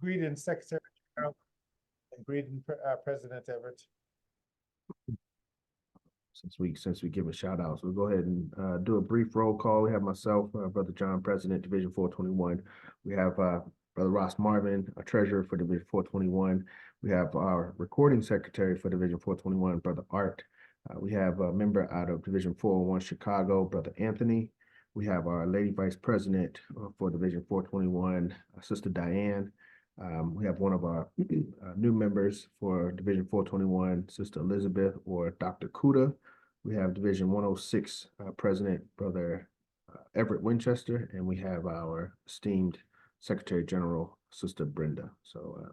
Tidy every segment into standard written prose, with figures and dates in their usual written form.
Greetings, Secretary General, and greetings, President Everett. Since we give a shout out, so we'll go ahead and do a brief roll call. We have myself, Brother John, President, Division 421. We have Brother Ross Marvin, a treasurer for Division 421. We have our recording secretary for Division 421, Brother Art. We have a member out of Division 401 Chicago, Brother Anthony. We have our Lady Vice President for Division 421, Sister Diane. We have one of our new members for Division 421, Sister Elizabeth or Dr. Kuda. We have Division 106 President, Brother Everett Winchester, and we have our esteemed Secretary General, Sister Brenda. So I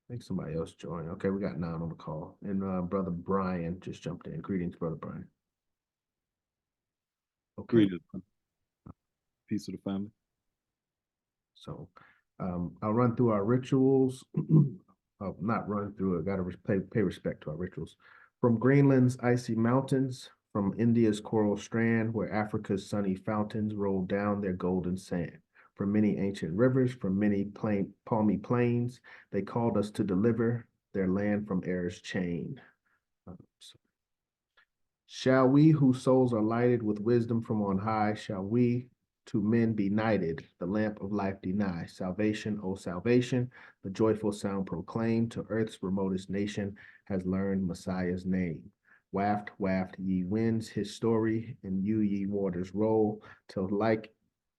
think somebody else joined. Okay, we got 9 on the call. And Brother Brian just jumped in. Greetings, Brother Brian. Okay. Greetings. Peace of the family. So I'll run through our rituals. I'll not run through it. Got to pay respect to our rituals. From Greenland's icy mountains, from India's coral strand, where Africa's sunny fountains roll down their golden sand. From many ancient rivers, from many palmy plains, they called us to deliver their land from error's chain. Shall we, whose souls are lighted with wisdom from on high, shall we to men be knighted, the lamp of life deny? Salvation, O salvation, the joyful sound proclaim to earth's remotest nation has learned Messiah's name. Waft, waft, ye winds, his story, and you, ye waters, roll, till like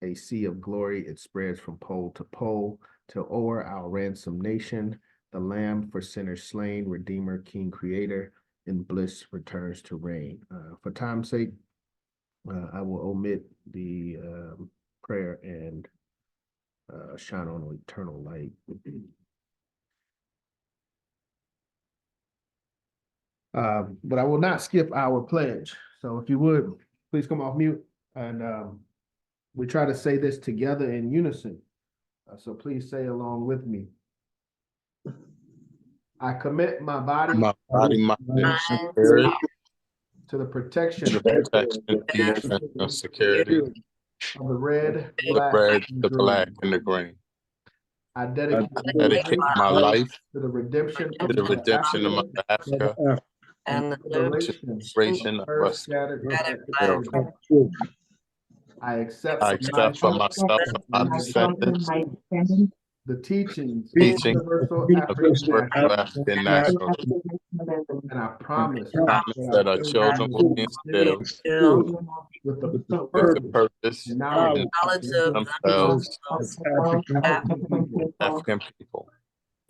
a sea of glory it spreads from pole to pole, till o'er our ransomed nation, the Lamb for sinners slain, Redeemer, King, Creator, in bliss returns to reign. For time's sake, I will omit the prayer and shine on eternal light. But I will not skip our pledge. So if you would, please come off mute. And we try to say this together in unison. So please say along with me. I commit my body, My spirit, to the protection to the protection, peace, and security of the red, the black, red, and the green. black, and the green. I dedicate My life to the redemption to the redemption of Africa Mother Africa and the liberation of us. scattered. I accept I accept for myself and my descendants the teachings teaching of universal of the African African national and I promise that our children will be instilled with the with the purpose purpose and and knowledge themselves African people,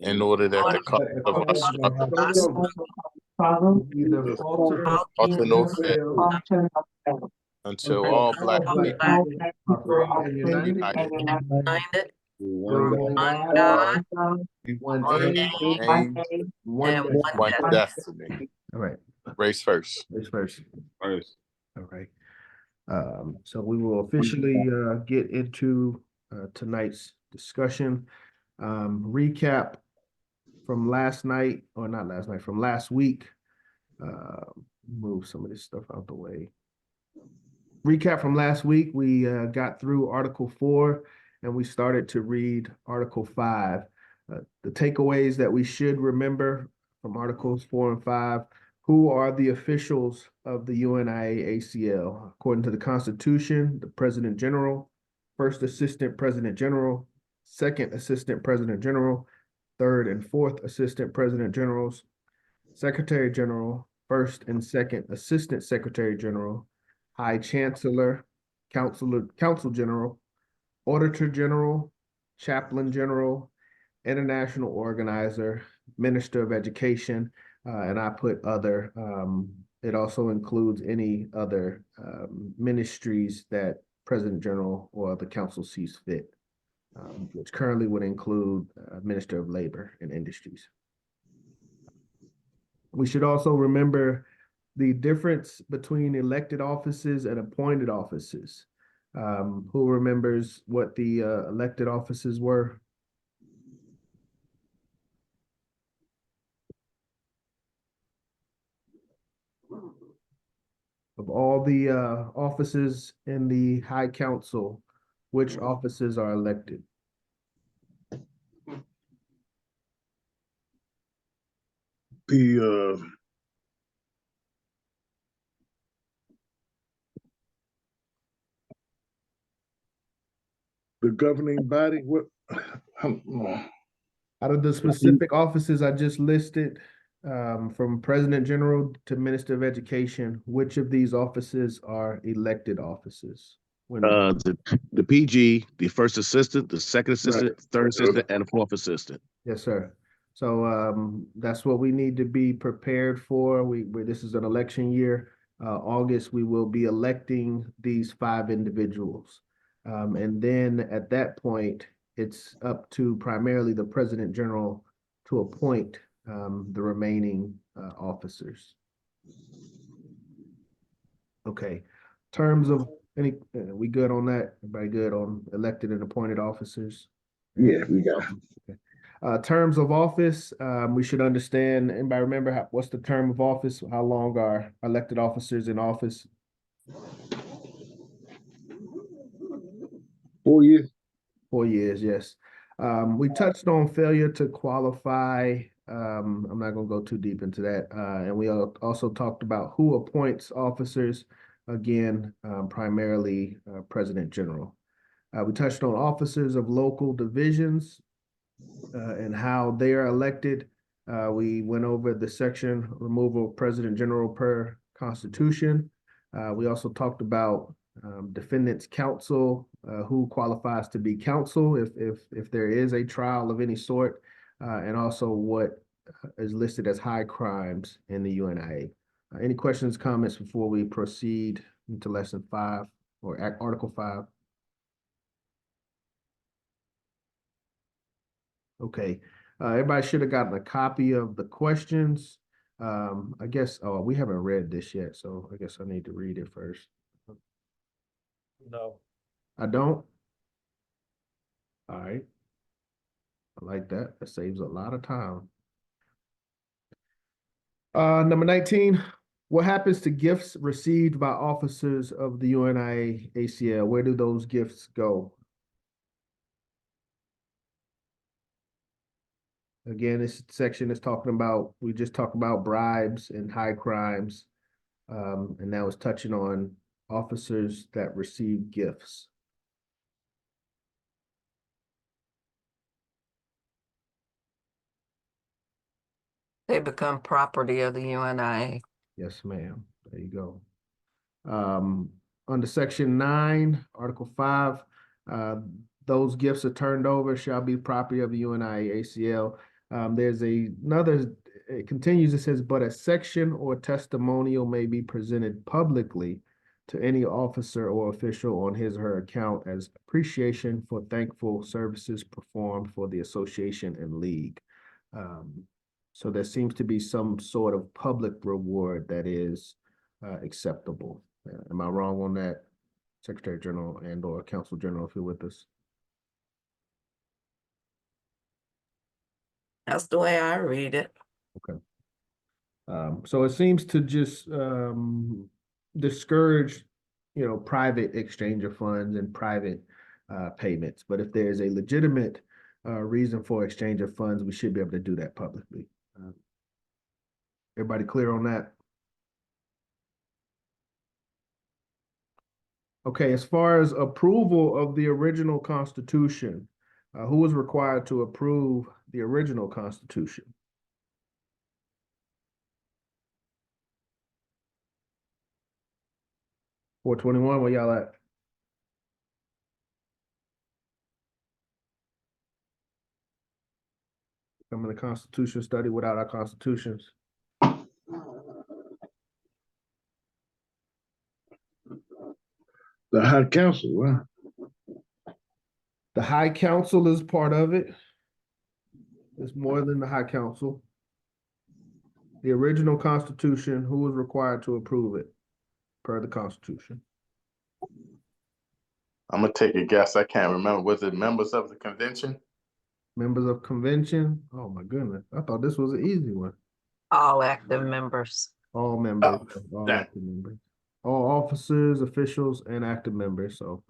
in order that the cause of our struggle either falter alter no fit fail until all Black people are free and united united one God, one aim, aim, one one destiny. All right, Race first. race first. All right. So we will officially get into tonight's discussion. Recap from last night, or not last night, from last week. Move some of this stuff out the way. Recap from last week, we got through Article 4 and we started to read Article 5. The takeaways that we should remember from Articles 4 and 5: who are the officials of the UNIA-ACL? According to the Constitution, the President General, First Assistant President General, Second Assistant President General, Third and Fourth Assistant President Generals, Secretary General, First and Second Assistant Secretary General, High Chancellor, Counsel General, Auditor General, Chaplain General, International Organizer, Minister of Education, and I put other. It also includes any other ministries that President General or the Council sees fit, which currently would include Minister of Labor and Industries. We should also remember the difference between elected offices and appointed offices. Who remembers what the elected offices were? Of all the offices in the High Council, which offices are elected? The governing body, what? Out of the specific offices I just listed, from President General to Minister of Education, which of these offices are elected offices? The PG, the first assistant, the second assistant, third assistant, and the fourth assistant. Yes, sir. So that's what we need to be prepared for. This is an election year. August, we will be electing these 5 individuals. And then at that point, it's up to primarily the President General to appoint the remaining officers. Okay. Terms of any, we good on that? Everybody good on elected and appointed officers? Yeah, we got. Okay. Terms of office, we should understand. Anybody remember what's the term of office? How long are elected officers in office? 4 years. 4 years, yes. We touched on failure to qualify. I'm not going to go too deep into that. And we also talked about who appoints officers. Again, primarily President General. We touched on officers of local divisions and how they are elected. We went over the section removal of President General per Constitution. We also talked about defendants counsel, who qualifies to be counsel if there is a trial of any sort, and also what is listed as high crimes in the UNIA. Any questions, comments before we proceed into lesson 5 or article 5? Okay, everybody should have gotten a copy of the questions. I guess, oh, we haven't read this yet, so I guess I need to read it first. No. I don't? All right. I like that. That saves a lot of time. Number 19, what happens to gifts received by officers of the UNIA-ACL? Where do those gifts go? Again, this section is talking about, we just talked about bribes and high crimes. And now it's touching on officers that receive gifts. They become property of the UNIA. Yes, ma'am. There you go. Under section 9, article 5, those gifts are turned over shall be property of the UNIA-ACL. There's another, it continues, it says, but a section or testimonial may be presented publicly to any officer or official on his or her account as appreciation for thankful services performed for the association and league. So there seems to be some sort of public reward that is acceptable. Am I wrong on that, Secretary General and or Counsel General, if you're with us? That's the way I read it. Okay. So it seems to just discourage, private exchange of funds and private payments. But if there's a legitimate reason for exchange of funds, we should be able to do that publicly. Everybody clear on that? Okay, as far as approval of the original Constitution, who was required to approve the original Constitution? (421), where y'all at? Come in the Constitution study without our constitutions. The High Council, huh? The High Council is part of it. It's more than the High Council. The original Constitution, who was required to approve it per the Constitution? I'm gonna take a guess. I can't remember. Was it members of the convention? Members of convention? Oh my goodness. I thought this was an easy one. All active members. All members, all that. active members. All officers, officials, and active members. So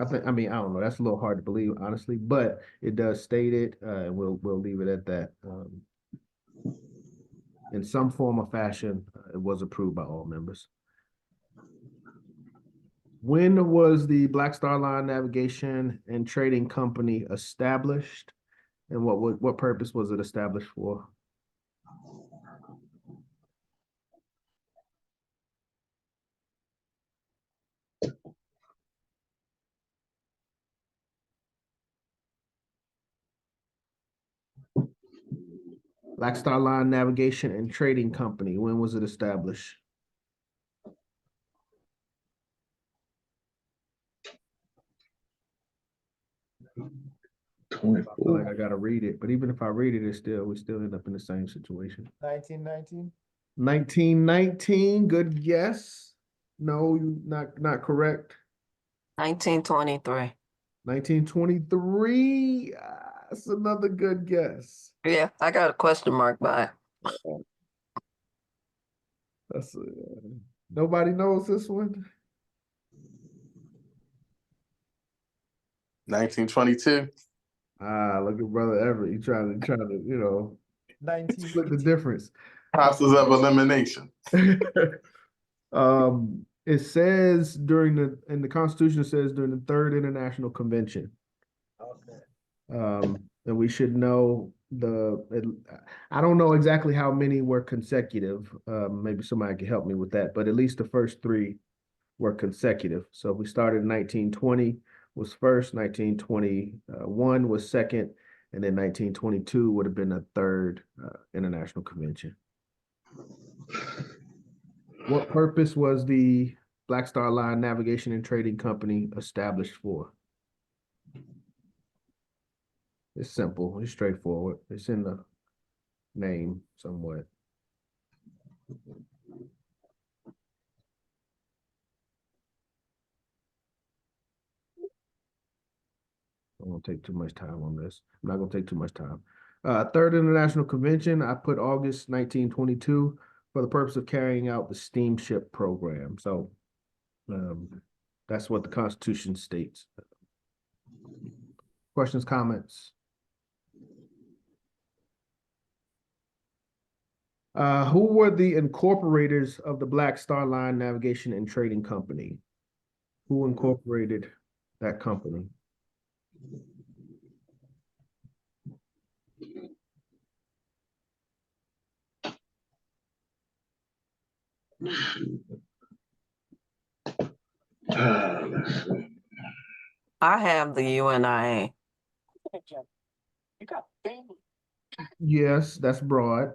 I mean, I don't know, that's a little hard to believe, honestly, but it does state it, and we'll leave it at that. In some form or fashion, it was approved by all members. When was the Black Star Line Navigation and Trading Company established? And what purpose was it established for? Black Star Line Navigation and Trading Company, when was it established? I feel like 24. I gotta read it, but even if I read it, we still end up in the same situation. 1919. 1919, good guess. No, not correct. 1923. 1923, that's another good guess. Yeah, I got a question mark by it. That's nobody knows this one. 1922. Look at Brother Everett. He trying to, split the 1918. difference. Process of elimination. It says in the Constitution, it says during the Third International Convention. Okay. And we should know I don't know exactly how many were consecutive. Maybe somebody can help me with that, but at least the first three were consecutive. So if we started in 1920 was first, 1921 was second, and then 1922 would have been a third international convention. What purpose was the Black Star Line Navigation and Trading Company established for? It's simple, it's straightforward. It's in the name somewhat. I won't take too much time on this. I'm not gonna take too much time. Third International Convention, I put August 1922 for the purpose of carrying out the steamship program. So that's what the Constitution states. Questions, comments? Who were the incorporators of the Black Star Line Navigation and Trading Company? Who incorporated that company? Let's see. I have the UNIA. Yes, that's broad.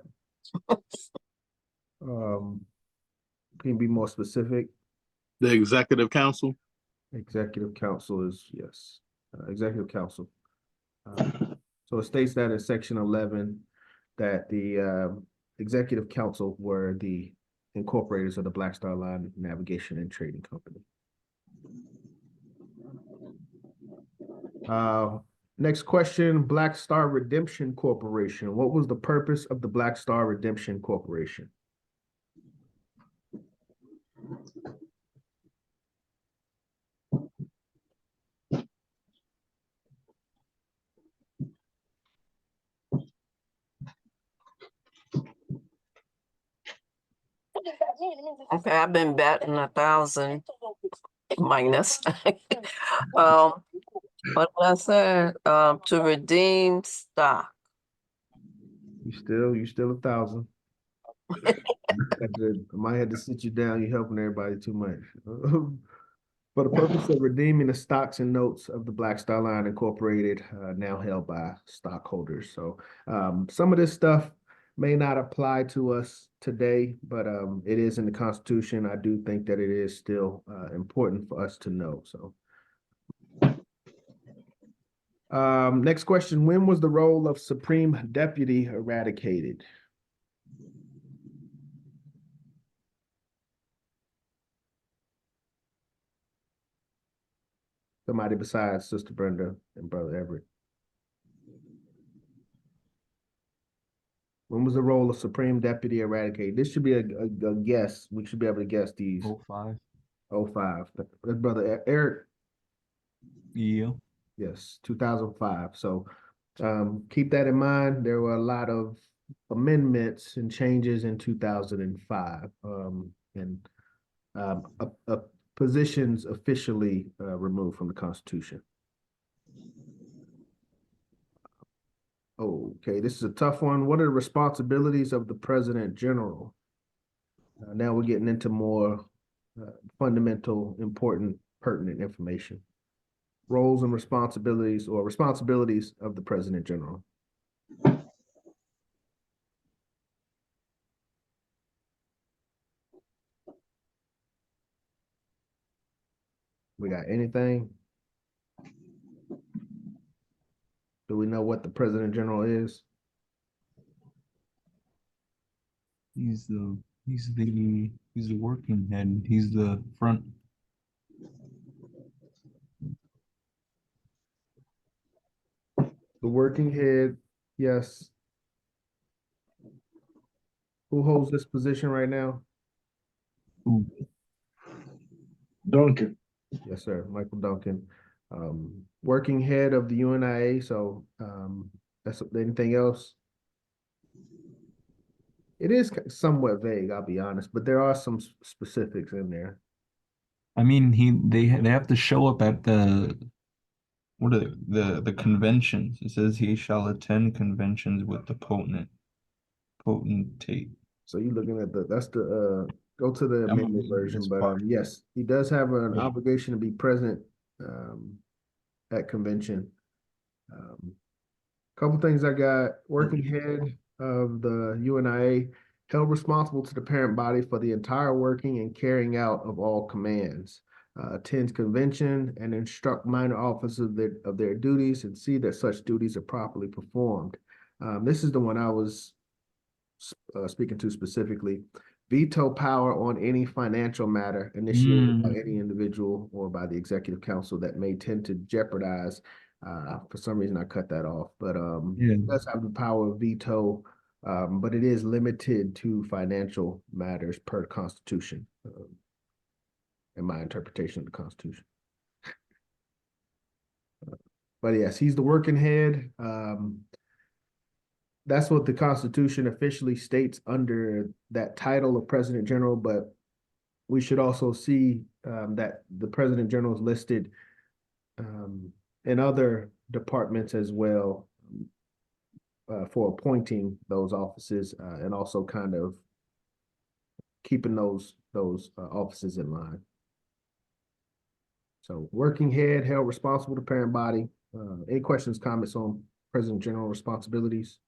Can you be more specific? The Executive Council. Executive Council is, yes, Executive Council. So it states that in section 11 that the Executive Council were the incorporators of the Black Star Line Navigation and Trading Company. Next question, Black Star Redemption Corporation. What was the purpose of the Black Star Redemption Corporation? Okay, I've been betting 1,000 minus. What did I say? To redeem stock. You still 1,000. I might have to sit you down. You're helping everybody too much. For the purpose of redeeming the stocks and notes of the Black Star Line Incorporated, now held by stockholders. So some of this stuff may not apply to us today, but it is in the Constitution. I do think that it is still important for us to know. So next question, when was the role of Supreme Deputy eradicated? Somebody besides Sister Brenda and Brother Everett. When was the role of Supreme Deputy eradicated? This should be a guess. We should be able to guess these. 05. 05. Brother Eric. Yeah. Yes, 2005. So keep that in mind. There were a lot of amendments and changes in 2005. And positions officially removed from the Constitution. Okay, this is a tough one. What are the responsibilities of the President General? Now we're getting into more fundamental, important, pertinent information. Roles and responsibilities or responsibilities of the President General. We got anything? Do we know what the President General is? He's the working head. He's the front. The working head, yes. Who holds this position right now? Ooh, Duncan. Yes, sir, Michael Duncan. Working head of the UNIA, so that's anything else? It is somewhat vague, I'll be honest, but there are some specifics in there. I mean, they have to show up at the what are the conventions. It says he shall attend conventions with the potentate. So you're looking at that's the go to the I'm amended reading version, this but part. yes, he does have an Yeah. obligation to be present at convention. Couple things I got. Working head of the UNIA held responsible to the parent body for the entire working and carrying out of all commands. Attends convention and instruct minor officers of their duties and see that such duties are properly performed. This is the one I was speaking to specifically. Veto power on any financial matter initiated by any individual or by the executive council that may tend to jeopardize. For some reason, I cut that off, but Yeah. it does have the power of veto, but it is limited to financial matters per Constitution, in my interpretation of the Constitution. But yes, he's the working head. That's what the Constitution officially states under that title of President General, but we should also see that the President General is listed in other departments as well for appointing those offices and also kind of keeping those offices in line. So working head held responsible to parent body. Any questions, comments on President General responsibilities?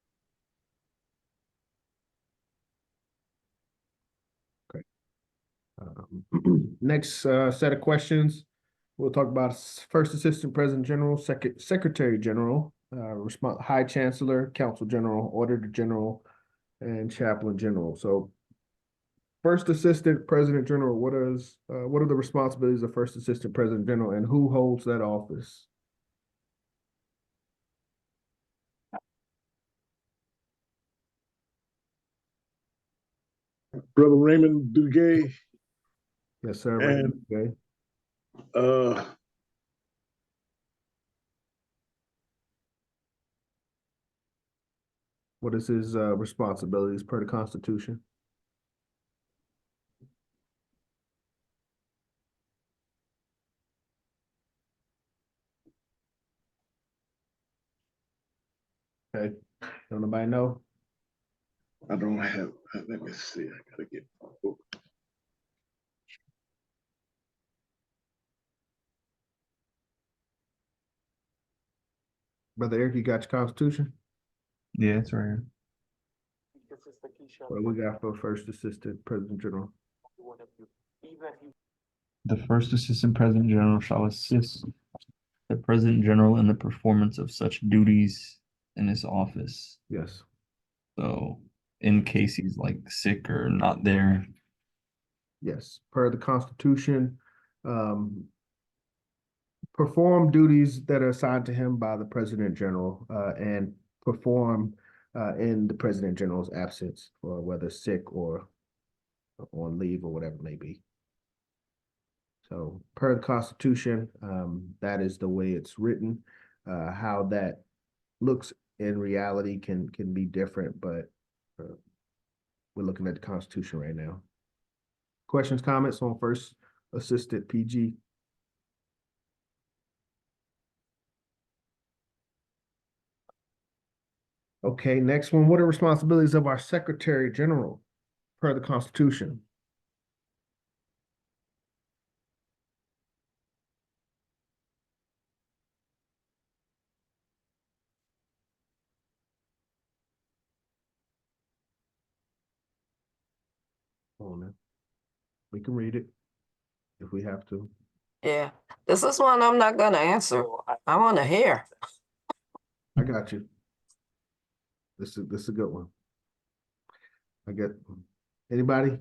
Next set of questions, we'll talk about First Assistant President General, Secretary General, High Chancellor, Counsel General, Auditor General, and Chaplain General. So First Assistant President General, what are the responsibilities of First Assistant President General and who holds that office? Brother Raymond Duguay. Yes, sir. And okay. What is his responsibilities per the Constitution? Okay, don't nobody know? I don't have, let me see, I gotta get my book. Brother Eric, you got your Constitution? Yeah, it's right here. What do we got for First Assistant President General? The First Assistant President General shall assist the President General in the performance of such duties in his office. Yes. So in case he's like sick or not there. Yes, per the Constitution, perform duties that are assigned to him by the President General and perform in the President General's absence, or whether sick or on leave or whatever it may be. So per the Constitution, that is the way it's written. How that looks in reality can be different, but we're looking at the Constitution right now. Questions, comments on first assistant PG? Okay, next one. What are responsibilities of our Secretary General per the Constitution? Oh, no. We can read it if we have to. Yeah, this is one I'm not gonna answer. I want to hear. I got you. This is a good one. I get anybody?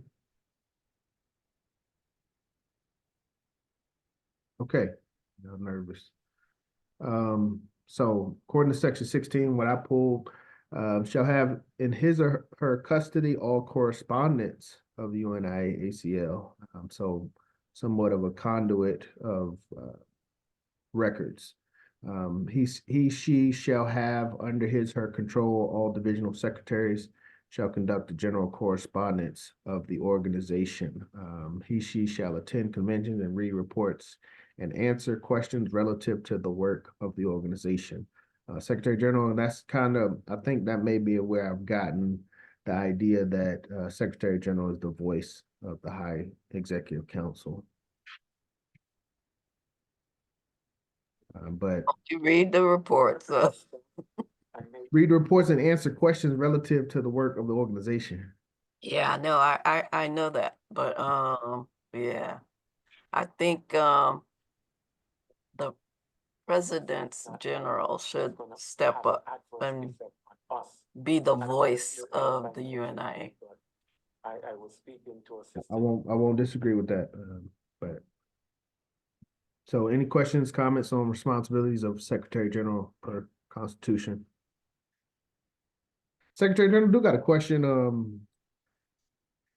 Okay, I'm nervous. So according to section 16, what I pulled, shall have in his or her custody all correspondence of the UNIA-ACL. So somewhat of a conduit of records. She shall have under his, her control, all divisional secretaries shall conduct the general correspondence of the organization. She shall attend conventions and read reports and answer questions relative to the work of the organization. Secretary General, and that's kind of, I think that may be where I've gotten the idea that Secretary General is the voice of the High Executive Council. But You read the reports. read reports and answer questions relative to the work of the organization. Yeah, no, I know that, but yeah, I think the president's general should step up and be the voice of the UNIA. I won't disagree with that. But so any questions, comments on responsibilities of Secretary General per Constitution? Secretary General, do got a question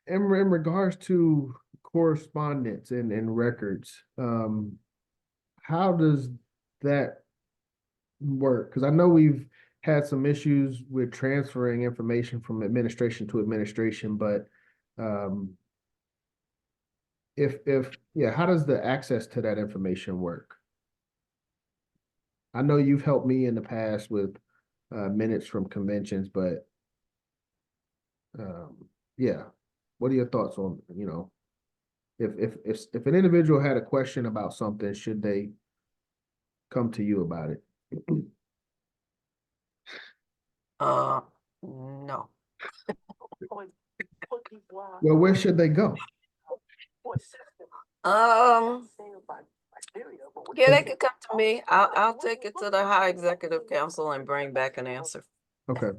in regards to correspondence and records. How does that work? Because I know we've had some issues with transferring information from administration to administration, but yeah, how does the access to that information work? I know you've helped me in the past with minutes from conventions, but yeah, what are your thoughts on, if an individual had a question about something, should they come to you about it? No. Well, where should they go? Yeah, they could come to me. I'll take it to the High Executive Council and bring back an answer. Okay.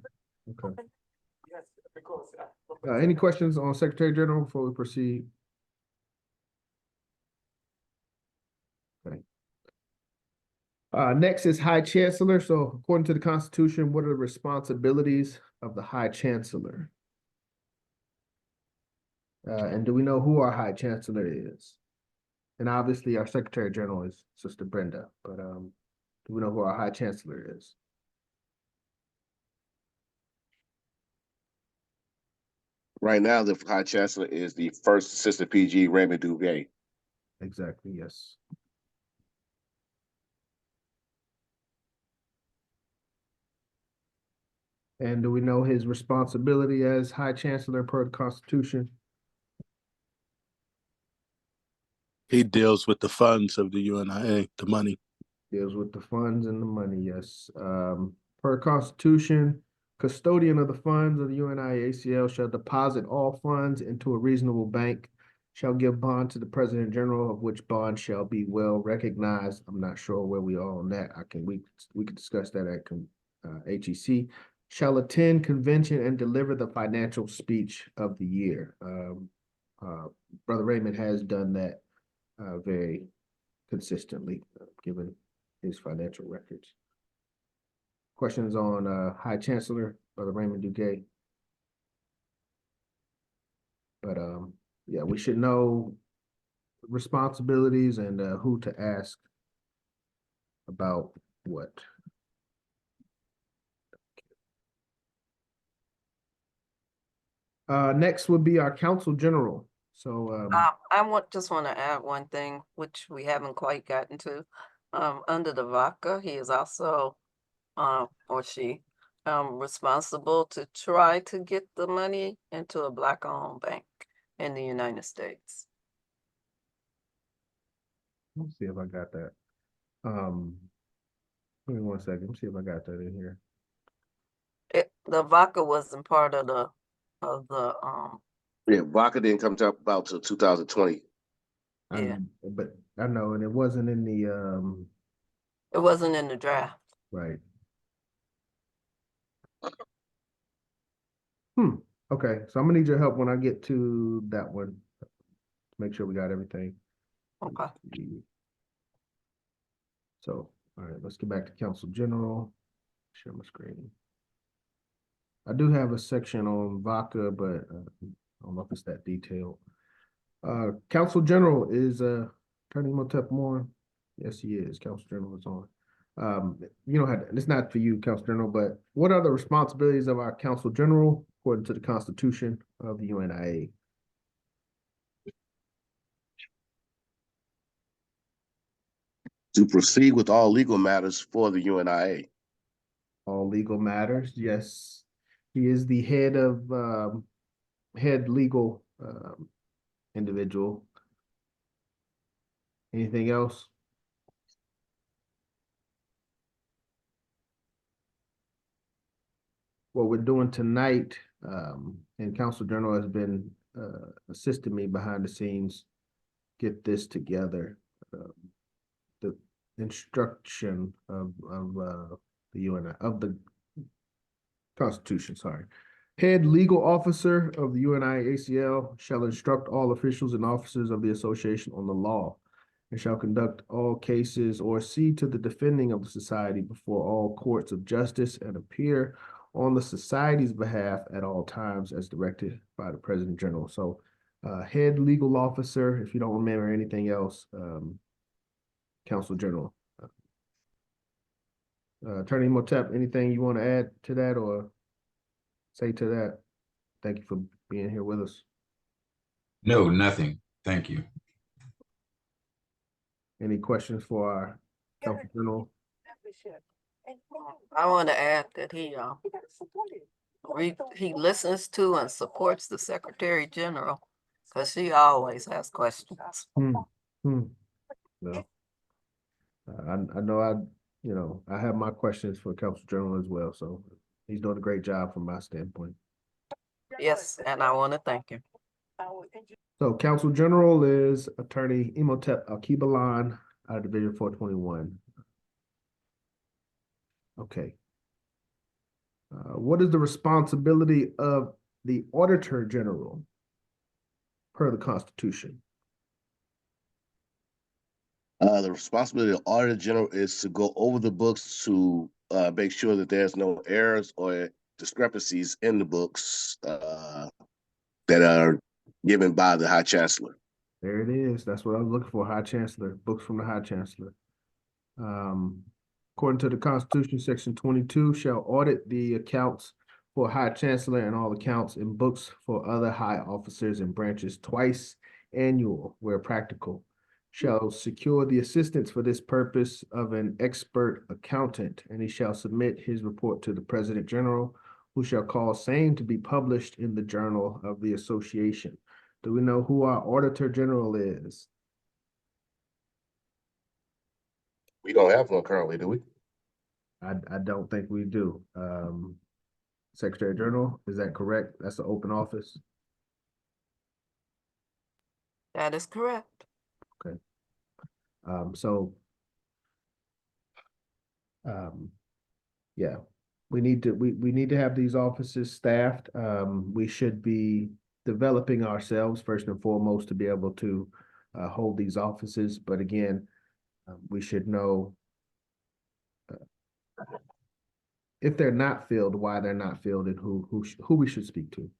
Any questions on Secretary General before we proceed? Okay. Next is High Chancellor. So according to the Constitution, what are the responsibilities of the High Chancellor? And do we know who our High Chancellor is? And obviously our Secretary General is Sister Brenda, but do we know who our High Chancellor is? Right now, the High Chancellor is the first assistant PG, Raymond Duguay. Exactly, yes. And do we know his responsibility as High Chancellor per the Constitution? He deals with the funds of the UNIA, the money. Deals with the funds and the money, yes. Per Constitution, custodian of the funds of the UNIA-ACL shall deposit all funds into a reasonable bank, shall give bond to the President General, of which bond shall be well recognized. I'm not sure where we are on that. We can discuss that at HEC. Shall attend convention and deliver the financial speech of the year. Brother Raymond has done that very consistently, given his financial records. Questions on High Chancellor, Brother Raymond Duguay? But yeah, we should know responsibilities and who to ask about what. Next would be our council general. So just want to add one thing, which we haven't quite gotten to. Under the VACA, he is also, or she, responsible to try to get the money into a Black-owned bank in the United States. let's see if I got that. Give me 1 second. Let's see if I got that in here. The VACA wasn't part of the Yeah, Vaca didn't come to about till 2020. Yeah. But I know, and it wasn't in the it wasn't in the draft. right. Okay, so I'm gonna need your help when I get to that one. Make sure we got everything. Okay. So, all right, let's get back to council general. Share my screen. I do have a section on VACA, but I don't know if it's that detailed. Council general is Attorney Motep Moore. Yes, he is. Council general is on. You don't have, it's not for you, Council General, but what are the responsibilities of our Council General according to the Constitution of the UNIA? To proceed with all legal matters for the UNIA. All legal matters, yes. He is the head of head legal individual. Anything else? What we're doing tonight, and Council General has been assisting me behind the scenes, get this together. The instruction of the UNI of the Constitution, sorry. Head legal officer of the UNIA-ACL shall instruct all officials and officers of the association on the law, and shall conduct all cases or see to the defending of the society before all courts of justice and appear on the society's behalf at all times as directed by the President General. So head legal officer, if you don't remember anything else, Council General. Attorney Motep, anything you want to add to that or say to that? Thank you for being here with us. No, nothing. Thank you. Any questions for our Council General? I want to add that he listens to and supports the Secretary General because she always has questions. No. I know I have my questions for Council General as well, so he's doing a great job from my standpoint. Yes, and I want to thank him. So Council General is Attorney Imhotep Alkebalan out of Division 421. Okay. What is the responsibility of the Auditor General per the Constitution? The responsibility of the Auditor General is to go over the books to make sure that there's no errors or discrepancies in the books that are given by the High Chancellor. There it is. That's what I was looking for, High Chancellor, books from the High Chancellor. According to the Constitution, Section 22 shall audit the accounts for High Chancellor and all accounts and books for other high officers and branches twice annual where practical. Shall secure the assistance for this purpose of an expert accountant, and he shall submit his report to the President General, who shall cause same to be published in the Journal of the Association. Do we know who our Auditor General is? We don't have one currently, do we? I don't think we do. Secretary General, is that correct? That's an open office? That is correct. Okay. Yeah, we need to have these offices staffed. We should be developing ourselves first and foremost to be able to hold these offices. But again, we should know if they're not filled, why they're not filled, and who we should speak to.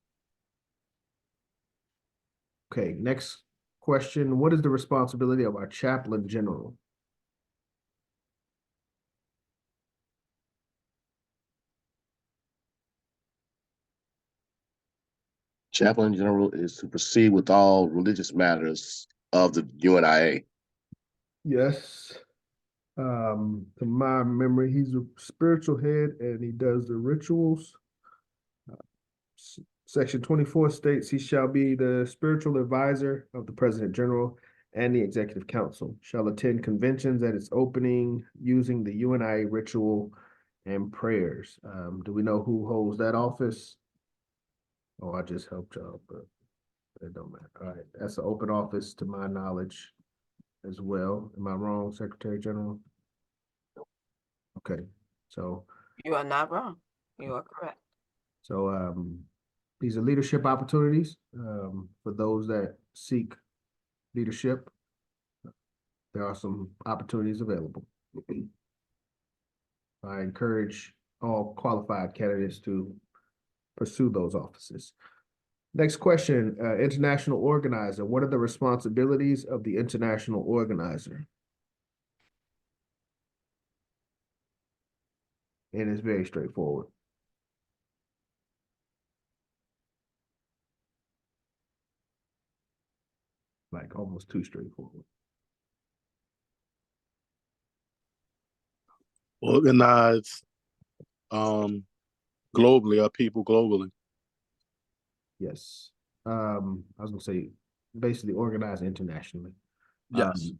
Okay, next question, what is the responsibility of our chaplain general? Chaplain General is to proceed with all religious matters of the UNIA. Yes. To my memory, he's a spiritual head and he does the rituals. Section 24 states he shall be the spiritual advisor of the President General and the Executive Council, shall attend conventions at its opening using the UNIA ritual and prayers. Do we know who holds that office? Oh, I just helped y'all, but it don't matter. All right, that's an open office to my knowledge as well. Am I wrong, Secretary General? Okay, so You are not wrong. You are correct. these are leadership opportunities for those that seek leadership. There are some opportunities available. I encourage all qualified candidates to pursue those offices. Next question, international organizer. What are the responsibilities of the international organizer? And it's very straightforward. Like almost too straightforward. Organize globally, our people globally. Yes. I was gonna say basically organize internationally. Yes.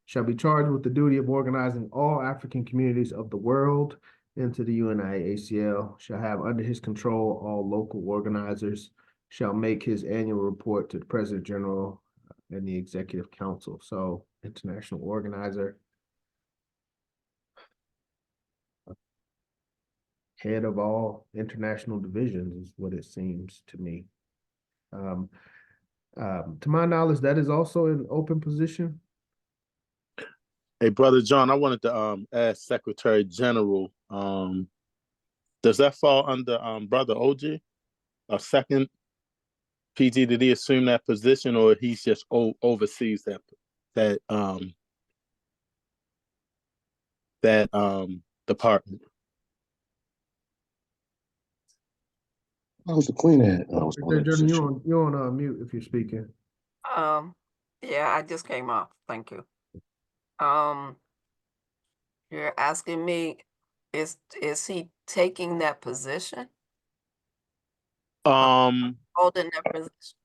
Shall be charged with the duty of organizing all African communities of the world into the UNIA-ACL, shall have under his control all local organizers, shall make his annual report to the President General and the Executive Council. So international organizer, head of all international divisions is what it seems to me. To my knowledge, that is also an open position. Hey, Brother John, I wanted to ask Secretary General, does that fall under Brother OG? A second PG, did he assume that position, or he's just oversees that department? How's the Queen at? Secretary General, you're on mute if you're speaking. Yeah, I just came off. Thank you. You're asking me, is he taking that position? Holding that position?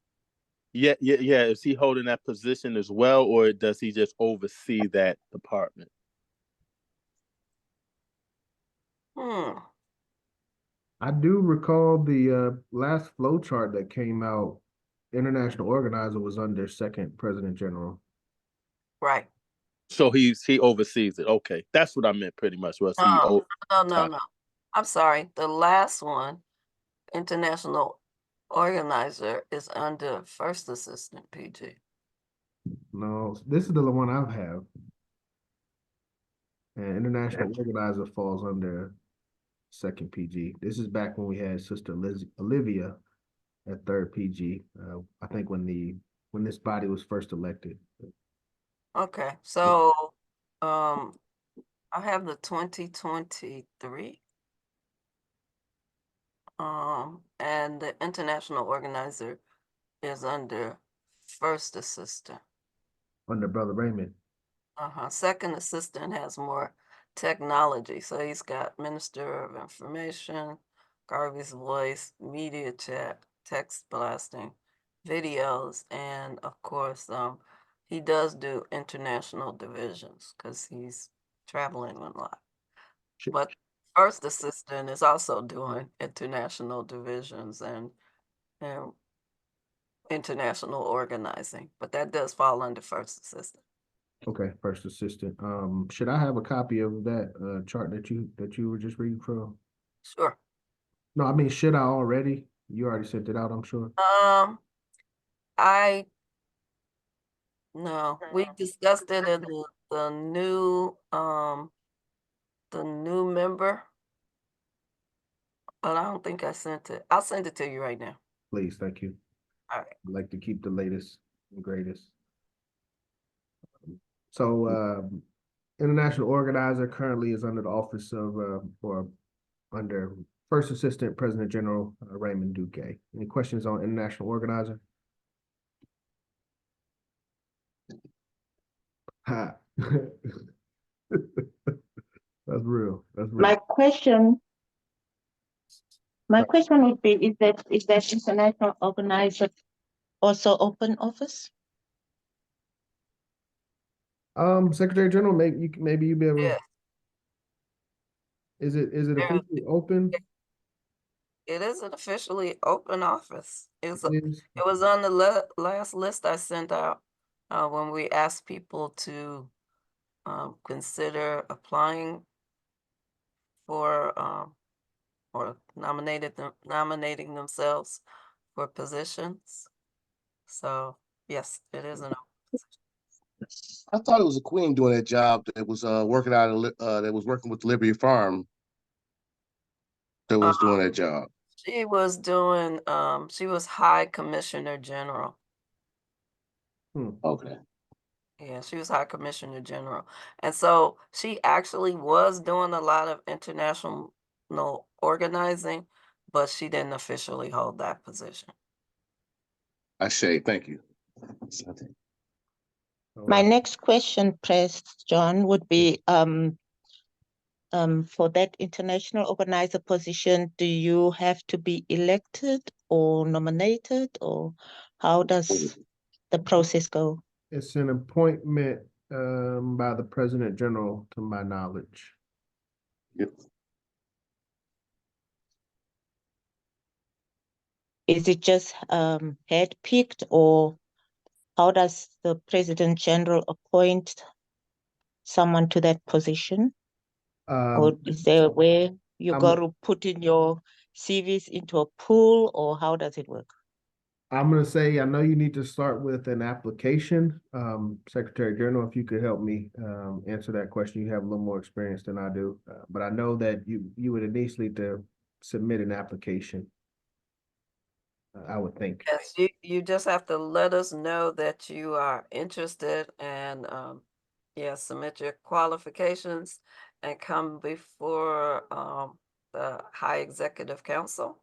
Yeah. Is he holding that position as well, or does he just oversee that department? I do recall the last flow chart that came out. International organizer was under second President General. Right. So he oversees it. Okay, that's what I meant pretty much. Was he? No. I'm sorry. The last one, international organizer, is under first assistant PG. No, this is the one I have. And international organizer falls under second PG. This is back when we had Sister Olivia at third PG. I think when this body was first elected. Okay, so I have the 2023. And the international organizer is under first assistant. Under Brother Raymond. Second assistant has more technology. So he's got Minister of Information, Garvey's Voice, media chat, text blasting, videos, and of course, he does do international divisions because he's traveling a lot. But first assistant is also doing international divisions and international organizing, but that does fall under first assistant. Okay, first assistant. Should I have a copy of that chart that you were just reading from? Sure. No, I mean, should I already? You already sent it out, I'm sure. No, we discussed it in the new member, but I don't think I sent it. I'll send it to you right now. Please, thank you. All right. I'd like to keep the latest and greatest. So, international organizer currently is under the office of, or under First Assistant President General Raymond Duque. Any questions on international organizer? Ha. That's real. That's real. My question would be, is that international organizer also open office? Secretary General, maybe you be able to, Yeah, is it there- officially open? it is an officially open office. It is? It was on the last list I sent out when we asked people to consider applying for or nominating themselves for positions. So yes, it is an I thought it was a queen doing that job that was working out of that was working with Liberty Farm that was doing that job. she was doing she was High Commissioner General. Okay. Yeah, she was High Commissioner General. And so she actually was doing a lot of international organizing, but she didn't officially hold that position. I say thank you. My next question, Press John, would be for that international organizer position, do you have to be elected or nominated, or how does the process go? It's an appointment by the President General, to my knowledge. Yep. Is it just head picked, or how does the President General appoint someone to that position? Or is there a way you I'm- got to put in your CVs into a pool, or how does it work? I'm gonna say, I know you need to start with an application. Secretary General, if you could help me answer that question. You have a little more experience than I do. But I know that you would initially to submit an application. I would think. Yes, you just have to let us know that you are interested and yeah, submit your qualifications and come before the High Executive Council.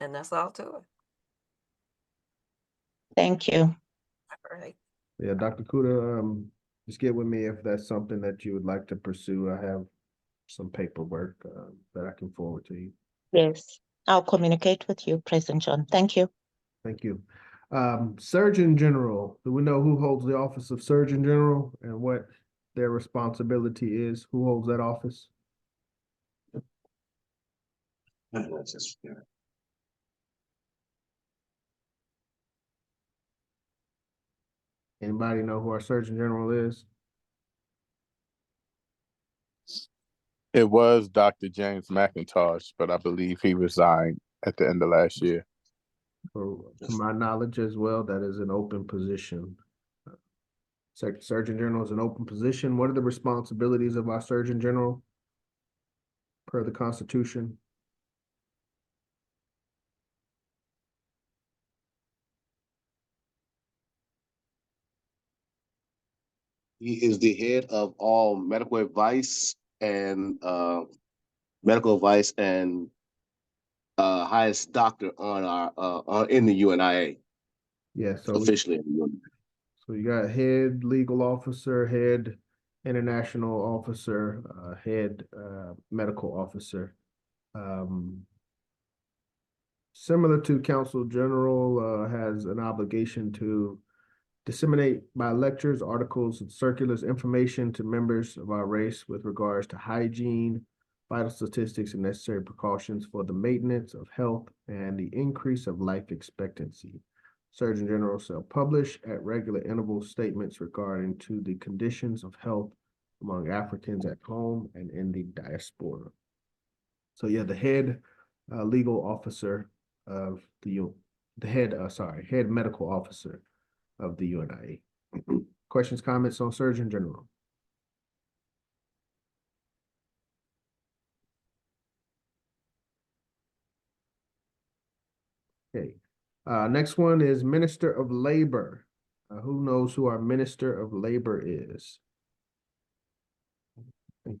And that's all to it. Thank you. All right. Yeah, Dr. Kuda, just get with me if that's something that you would like to pursue. I have some paperwork that I can forward to you. Yes, I'll communicate with you, President John. Thank you. Thank you. Surgeon General, do we know who holds the office of Surgeon General and what their responsibility is? Who holds that office? Anybody know who our Surgeon General is? It was Dr. James McIntosh, but I believe he resigned at the end of last year. To my knowledge as well, that is an open position. Surgeon General is an open position. What are the responsibilities of our Surgeon General per the Constitution? He is the head of all medical advice and highest doctor on our in the UNIA. Yeah, so Officially in the UNIA. So you got head legal officer, head international officer, head medical officer. Similar to Counsel General, has an obligation to disseminate by lectures, articles, and circulars information to members of our race with regards to hygiene, vital statistics, and necessary precautions for the maintenance of health and the increase of life expectancy. Surgeon General shall publish at regular intervals statements regarding to the conditions of health among Africans at home and in the diaspora. So yeah, the head legal officer of head medical officer of the UNIA. Questions, comments on Surgeon General? Okay. Next one is Minister of Labor. Who knows who our Minister of Labor is?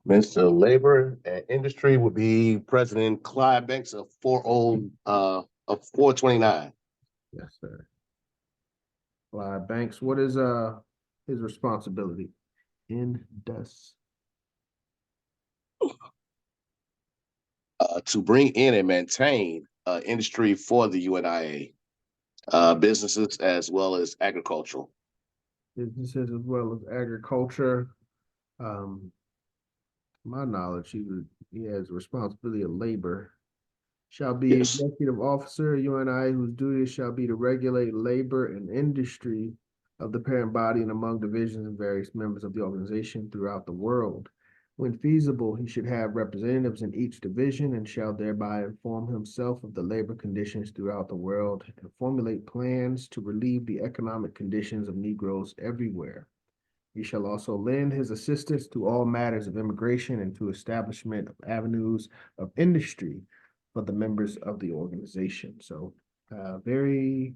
Minister of Labor and Industry would be President Clyde Banks of 429. Yes, sir. Clyde Banks, what is his responsibility? To bring in and maintain industry for the UNIA, businesses as well as agricultural. Businesses as well as agriculture. To my knowledge, he has responsibility of labor. Shall be Yes. executive officer, UNI, whose duties shall be to regulate labor and industry of the parent body and among divisions and various members of the organization throughout the world. When feasible, he should have representatives in each division and shall thereby inform himself of the labor conditions throughout the world and formulate plans to relieve the economic conditions of Negroes everywhere. He shall also lend his assistance to all matters of immigration and to establishment of avenues of industry for the members of the organization. So very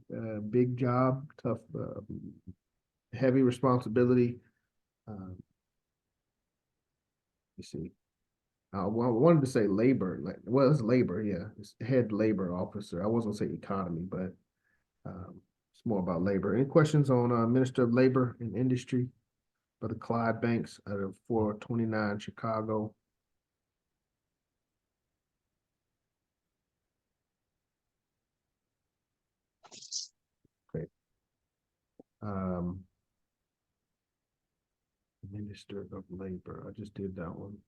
big job, tough, heavy responsibility. You see, I wanted to say labor, like, well, it's labor, yeah, it's head labor officer. I wasn't gonna say economy, but it's more about labor. Any questions on Minister of Labor and Industry? Brother Clyde Banks out of 429 Chicago. Okay. Minister of Labor. I just did that one.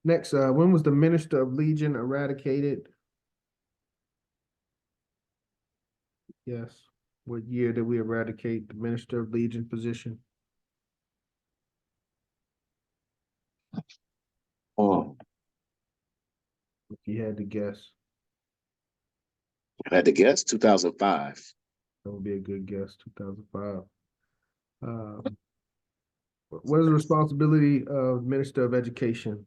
Next, when was the Minister of Legion eradicated? Yes. What year did we eradicate the Minister of Legion position? Oh, If you had to guess, I had to guess 2005. that would be a good guess, 2005. What is the responsibility of Minister of Education?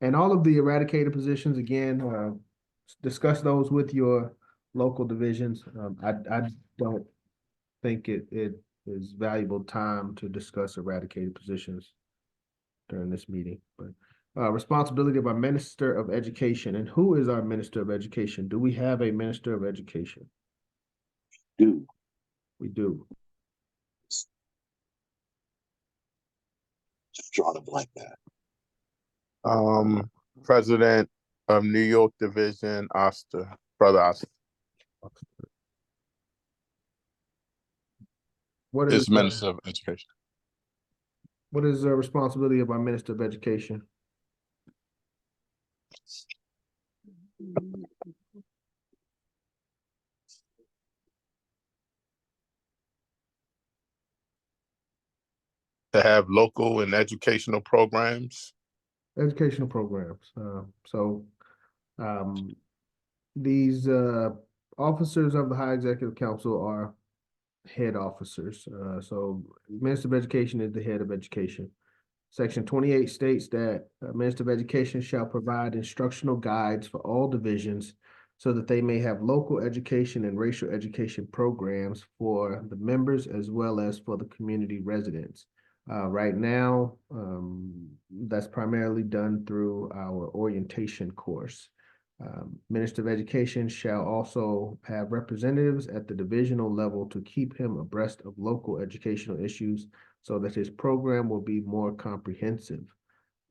And all of the eradicated positions, again, discuss those with your local divisions. I don't think it is valuable time to discuss eradicated positions during this meeting, but responsibility of our Minister of Education. And who is our Minister of Education? Do we have a Minister of Education? Dude, We do. just drawing a blank there. President of New York Division, Oster, Brother Oster. What Is Minister of Education. What is the responsibility of our Minister of Education? To have local and educational programs. Educational programs. These officers of the High Executive Council are head officers. So Minister of Education is the head of education. Section 28 states that Minister of Education shall provide instructional guides for all divisions so that they may have local education and racial education programs for the members as well as for the community residents. Right now, that's primarily done through our orientation course. Minister of Education shall also have representatives at the divisional level to keep him abreast of local educational issues so that his program will be more comprehensive.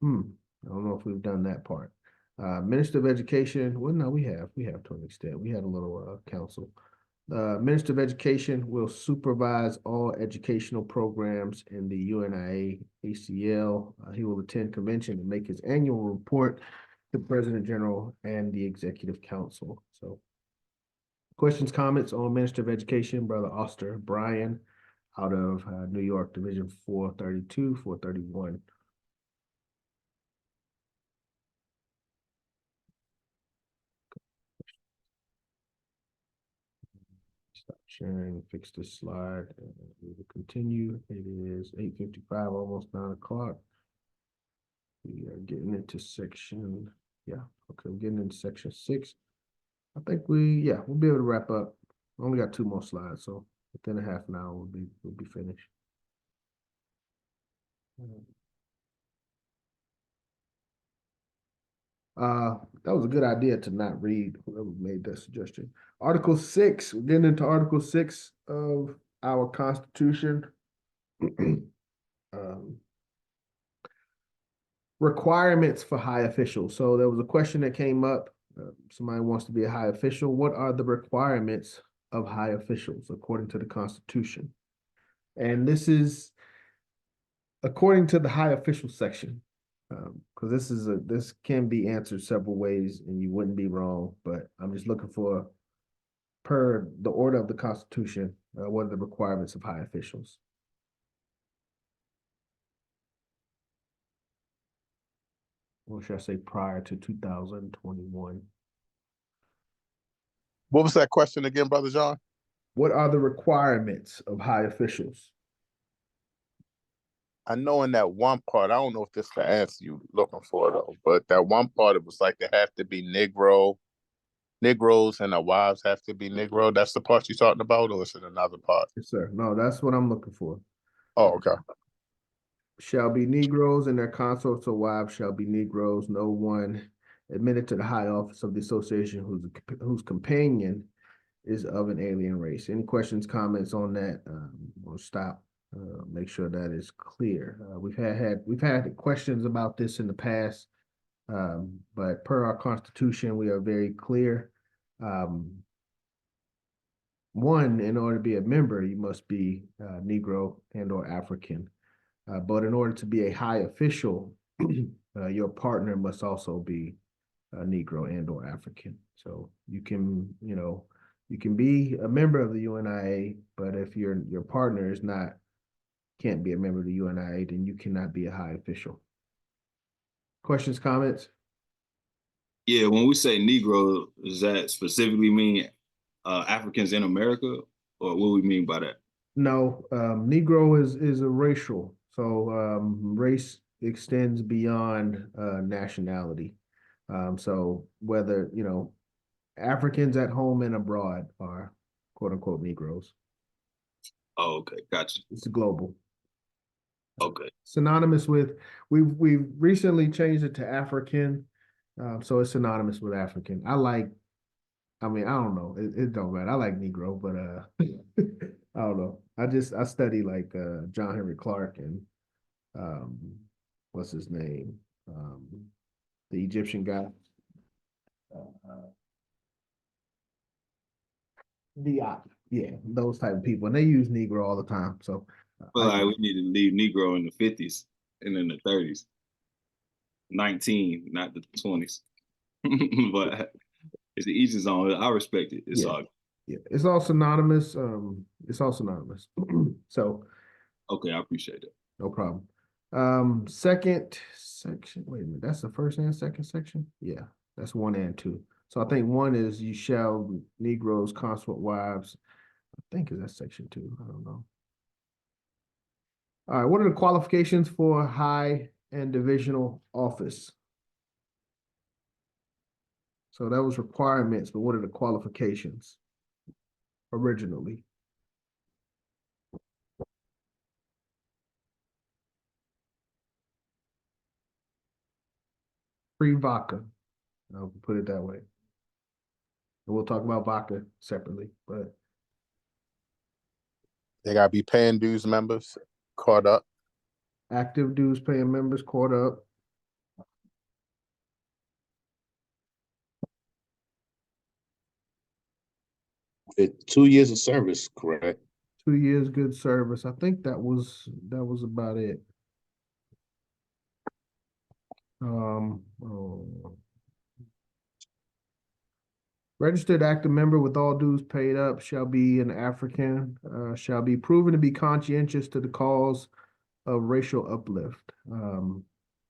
I don't know if we've done that part. Minister of Education, well, no, we have to an extent. We had a little council. Minister of Education will supervise all educational programs in the UNIA-ACL. He will attend convention and make his annual report to the President General and the Executive Council. So questions, comments on Minister of Education, Brother Oster, Brian, out of New York, Division 432, 431. Stop sharing, fix this slide, and we will continue. It is 8:55, almost 9 o'clock. We are getting into section Yeah, okay, we're getting into section 6. I think we'll be able to wrap up. We only got 2 more slides, so within a half an hour we'll be finished. That was a good idea to not read, whoever made that suggestion. Article 6, we're getting into Article 6 of our Constitution. Requirements for high officials. So there was a question that came up. Somebody wants to be a high official. What are the requirements of high officials according to the Constitution? And this is according to the high official section, because this can be answered several ways and you wouldn't be wrong, but I'm just looking for, per the order of the Constitution, what are the requirements of high officials? Or should I say prior to 2021? What was that question again, Brother John? What are the requirements of high officials? I know in that one part, I don't know if this is the answer you looking for though, but that one part, it was like they have to be Negroes and their wives have to be Negro. That's the part you're talking about, or is it another part? Yes, sir. No, that's what I'm looking for. Oh, okay. Shall be Negroes and their consorts or wives shall be Negroes. No one admitted to the high office of the association whose companion is of an alien race. Any questions, comments on that? We'll stop. Make sure that is clear. We've had questions about this in the past, but per our Constitution, we are very clear. One, in order to be a member, you must be Negro and or African. But in order to be a high official, your partner must also be Negro and or African. So you can be a member of the UNIA, but if your partner can't be a member of the UNIA, then you cannot be a high official. Questions, comments? Yeah, when we say Negro, does that specifically mean Africans in America, or what we mean by that? No, Negro is a racial. So race extends beyond nationality. So whether, Africans at home and abroad are quote unquote Negroes. Oh, okay, gotcha. It's global. Okay. Synonymous with, we've recently changed it to African. So it's synonymous with African. I don't know. It don't matter. I like Negro, but I don't know. I study like John Henry Clark and what's his name? The Egyptian guy. Diop. Yeah, those type of people. And they use Negro all the time. So Well, we need to leave Negro in the 50s and in the 30s. 19, not the 20s. But it's the easiest on. I respect it. It's all. Yeah, it's all synonymous. It's all synonymous. So okay, I appreciate it. No problem. Second section. Wait a minute, that's the first and second section? Yeah, that's 1 and 2. So I think 1 is you shall Negroes, consort wives. I think is that section 2. I don't know. All right, what are the qualifications for high and divisional office? So that was requirements, but what are the qualifications originally? Pre-VACA, I'll put it that way. And we'll talk about VACA separately, but they gotta be paying dues members, caught up. Active dues paying members caught up. With 2 years of service, correct? 2 years good service. I think that was about it. Registered active member with all dues paid up shall be an African, shall be proven to be conscientious to the cause of racial uplift.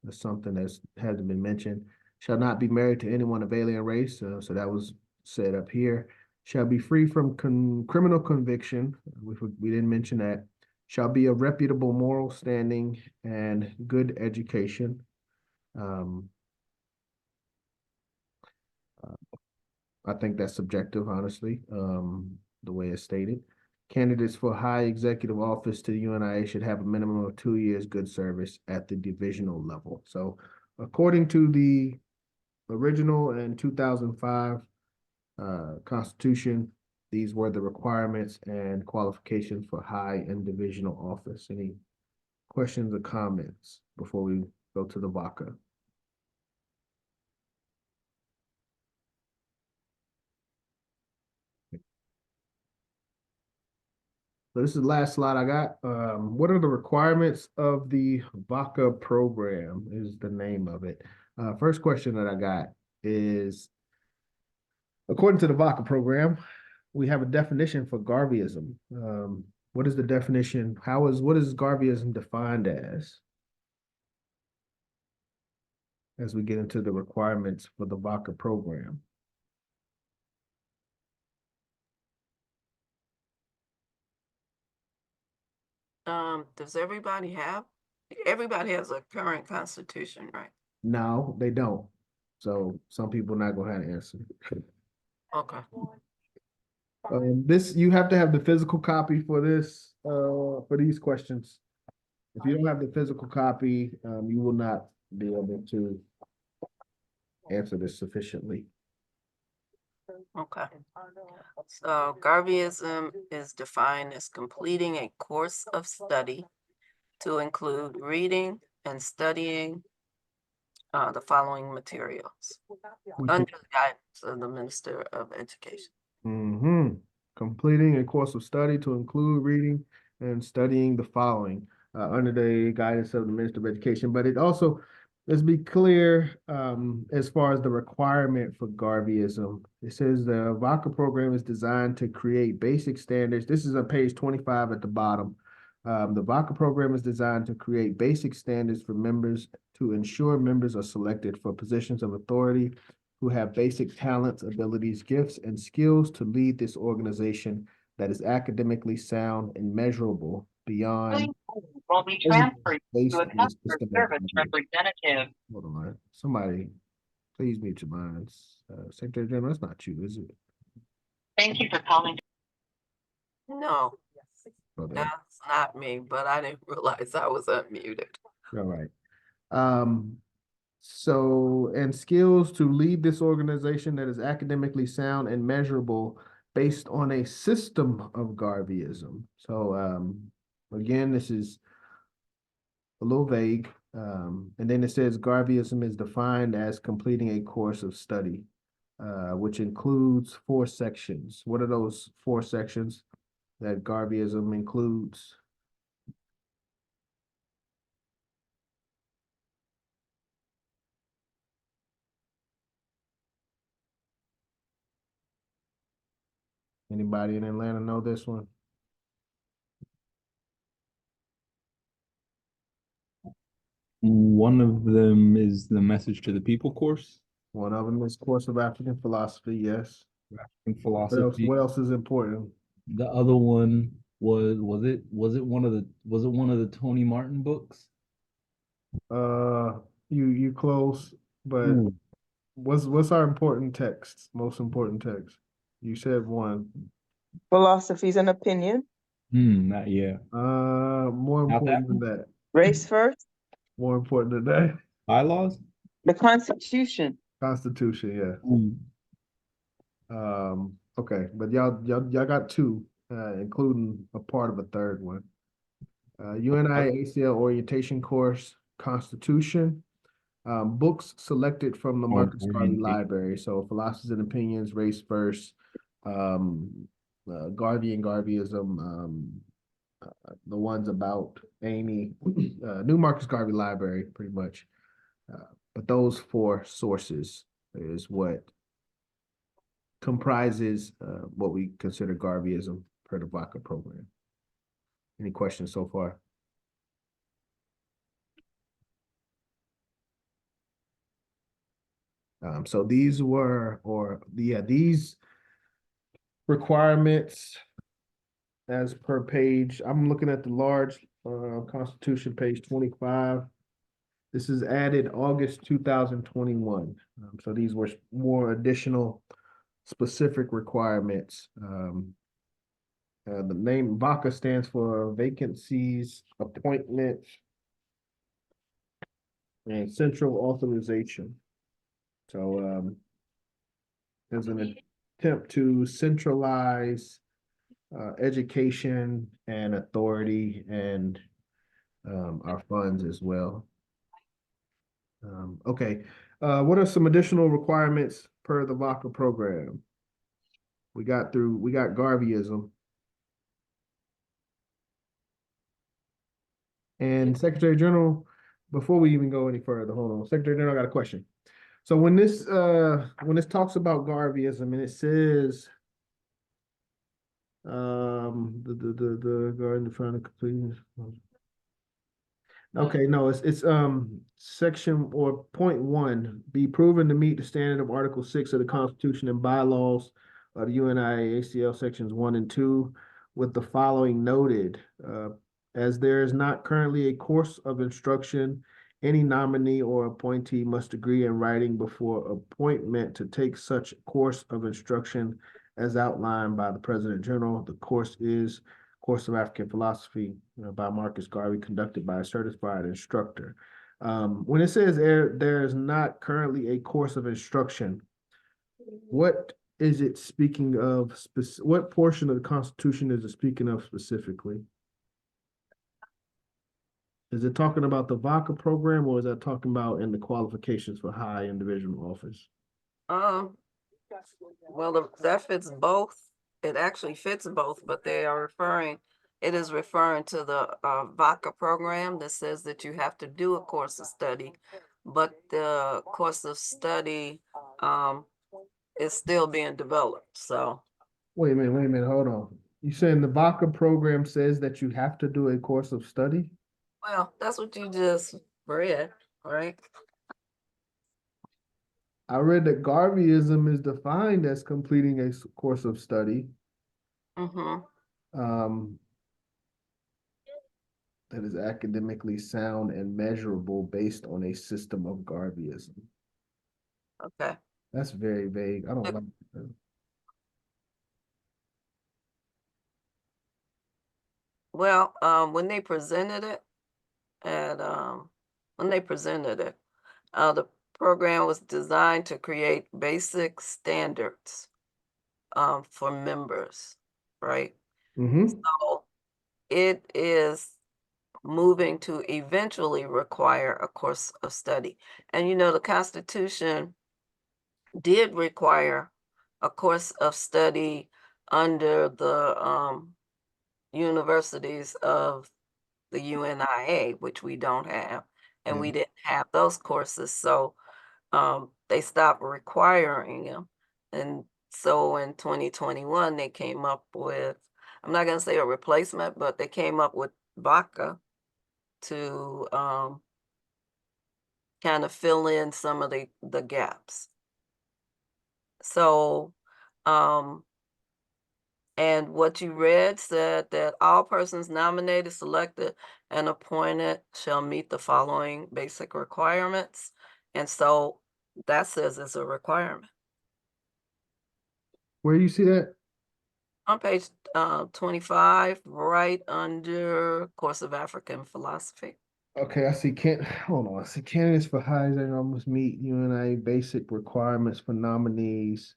That's something that hasn't been mentioned. Shall not be married to anyone of alien race. So that was said up here. Shall be free from criminal conviction. We didn't mention that. Shall be of reputable moral standing and good education. I think that's subjective, honestly, the way it's stated. Candidates for high executive office to the UNIA should have a minimum of 2 years good service at the divisional level. So according to the original and 2005 Constitution, these were the requirements and qualifications for high and divisional office. Any questions or comments before we go to the VACA? So this is the last slide I got. What are the requirements of the VACA program is the name of it. First question that I got is, according to the VACA program, we have a definition for Garveyism. What is the definition? What is Garveyism defined as we get into the requirements for the VACA program? Does everybody has a current constitution, right? No, they don't. So some people not gonna have to answer. Okay. This, you have to have the physical copy for this, for these questions. If you don't have the physical copy, you will not be able to answer this sufficiently. Okay. So Garveyism is defined as completing a course of study to include reading and studying the following materials under the guidance of the Minister of Education. Completing a course of study to include reading and studying the following under the guidance of the Minister of Education. But it also, let's be clear, as far as the requirement for Garveyism. It says the VACA program is designed to create basic standards. This is on page 25 at the bottom. The VACA program is designed to create basic standards for members to ensure members are selected for positions of authority who have basic talents, abilities, gifts, and skills to lead this organization that is academically sound and measurable beyond. Will be transferred based to a on the customer system of service government. representative. Hold on, somebody, please mute your minds. Secretary General, that's not you, is it? Thank you for calling. No, Hold on. that's not me, but I didn't realize I was unmuted. All right. So, and skills to lead this organization that is academically sound and measurable based on a system of Garveyism. So, again, this is a little vague. And then it says Garveyism is defined as completing a course of study, which includes 4 sections. What are those 4 sections that Garveyism includes? Anybody in Atlanta know this one? One of them is the Message to the People course. One of them is Course of African Philosophy, yes. In philosophy. What else is important? The other one was one of the Tony Martin books? You close, but what's our important text? Most important text? You said one. Philosophies and opinion. Not yet. More Not important that than that. Race first. More important than that. Bylaws? The Constitution. Constitution, yeah. Okay, but y'all got 2, including a part of a third one. UNIA-ACL orientation course, Constitution, books selected from the Marcus Garvey Library. So philosophies and opinions, race first, Garvey and Garveyism, the ones about Amy, New Marcus Garvey Library, pretty much. But those 4 sources is what comprises what we consider Garveyism per the VACA program. Any questions so far? So these requirements as per page, I'm looking at the large Constitution, page 25. This is added August 2021. So these were more additional specific requirements. The name VACA stands for vacancies, appointments, and central authorization. So there's an attempt to centralize education and authority and our funds as well. Okay, what are some additional requirements per the VACA program? We got Garveyism. And Secretary General, before we even go any further, hold on. Secretary General, I got a question. So when this talks about Garveyism and it says the guard in front of completeness. Okay, no, it's section or point 1, be proven to meet the standard of Article 6 of the Constitution and bylaws of UNIA-ACL sections 1 and 2 with the following noted. As there is not currently a course of instruction, any nominee or appointee must agree in writing before appointment to take such course of instruction as outlined by the President General. The course is Course of African Philosophy by Marcus Garvey, conducted by a certified instructor. When it says there is not currently a course of instruction, what is it speaking of? What portion of the Constitution is it speaking of specifically? Is it talking about the VACA program, or is that talking about in the qualifications for high individual office? Well, that fits both. It actually fits both, but it is referring to the VACA program that says that you have to do a course of study, but the course of study is still being developed. So Wait a minute, hold on. You saying the VACA program says that you have to do a course of study? well, that's what you just read, right? I read that Garveyism is defined as completing a course of study. Mm-hmm. That is academically sound and measurable based on a system of Garveyism. Okay. That's very vague. I don't like that. Well, when they presented it, the program was designed to create basic standards for members, right? Mm-hmm. So it is moving to eventually require a course of study. And the Constitution did require a course of study under the universities of the UNIA, which we don't have, and we didn't have those courses, so they stopped requiring them. And so in 2021, they came up with, I'm not going to say a replacement, but they came up with VACA to kind of fill in some of the gaps. So, and what you read said that all persons nominated, selected, and appointed shall meet the following basic requirements. And so that says it's a requirement. Where do you see that? On page 25, right under Course of African Philosophy. Okay, I see hold on. I see candidates for high must meet UNIA basic requirements for nominees.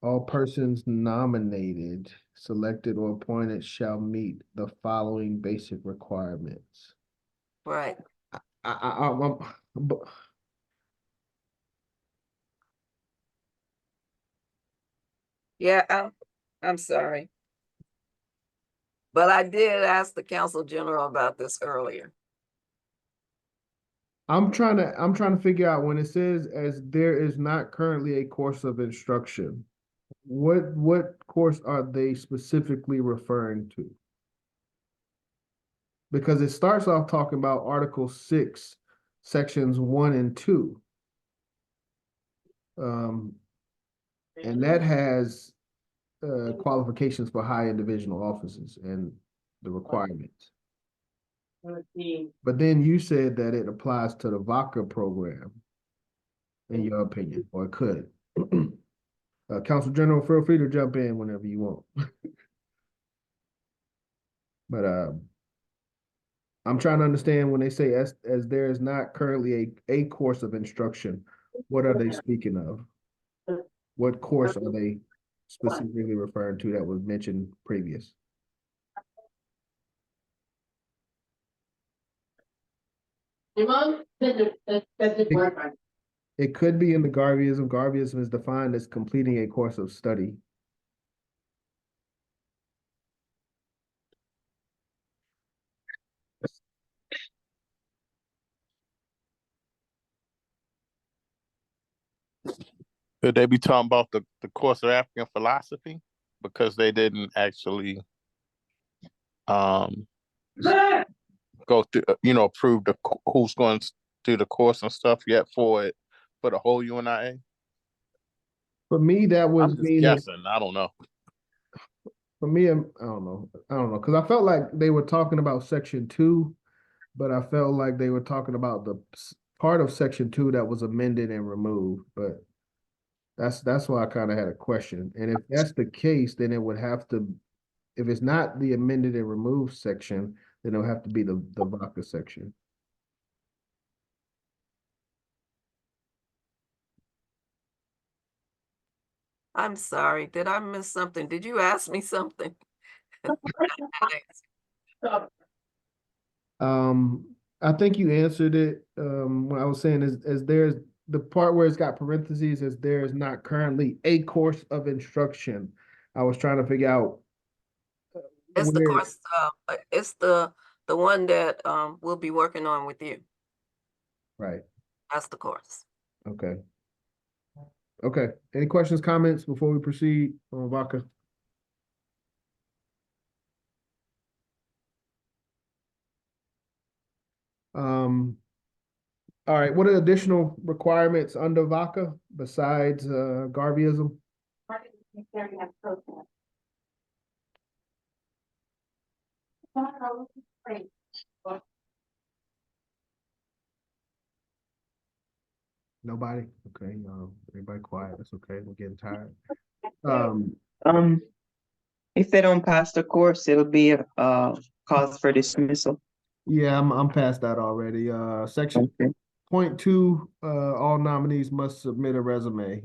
All persons nominated, selected, or appointed shall meet the following basic requirements. Right. Yeah, I'm sorry. But I did ask the Council General about this earlier. I'm trying to figure out when it says as there is not currently a course of instruction, what course are they specifically referring to? Because it starts off talking about Article 6, sections 1 and 2. And that has qualifications for high individual offices and the requirements. But then you said that it applies to the VACA program, in your opinion, or it could. Council General, feel free to jump in whenever you want. But I'm trying to understand when they say as there is not currently a course of instruction, what are they speaking of? What course are they specifically referring to that was mentioned previous? It could be in the Garveyism. Garveyism is defined as completing a course of study. Could they be talking about the course of African philosophy? Because they didn't actually go through, approve who's going to do the course and stuff yet for the whole UNIA? For me, that was I'm just meaning, guessing. I don't know. for me, I don't know, because I felt like they were talking about section 2, but I felt like they were talking about the part of section 2 that was amended and removed, but that's why I kind of had a question. And if that's the case, then it would have to, if it's not the amended and removed section, then it'll have to be the VACA section. I'm sorry, did I miss something? Did you ask me something? I think you answered it. What I was saying is, as there's the part where it's got parentheses, as there is not currently a course of instruction. I was trying to figure out It's the where, course, it's the one that we'll be working on with you. right? That's the course. Okay. Okay. Any questions, comments before we proceed on VACA? All right. What are additional requirements under VACA besides Garveyism? Nobody? Okay. Everybody quiet. That's okay. We're getting tired. If they don't pass the course, it'll be a cause for dismissal. Yeah, I'm past that already. Section Okay. point 2, all nominees must submit a resume.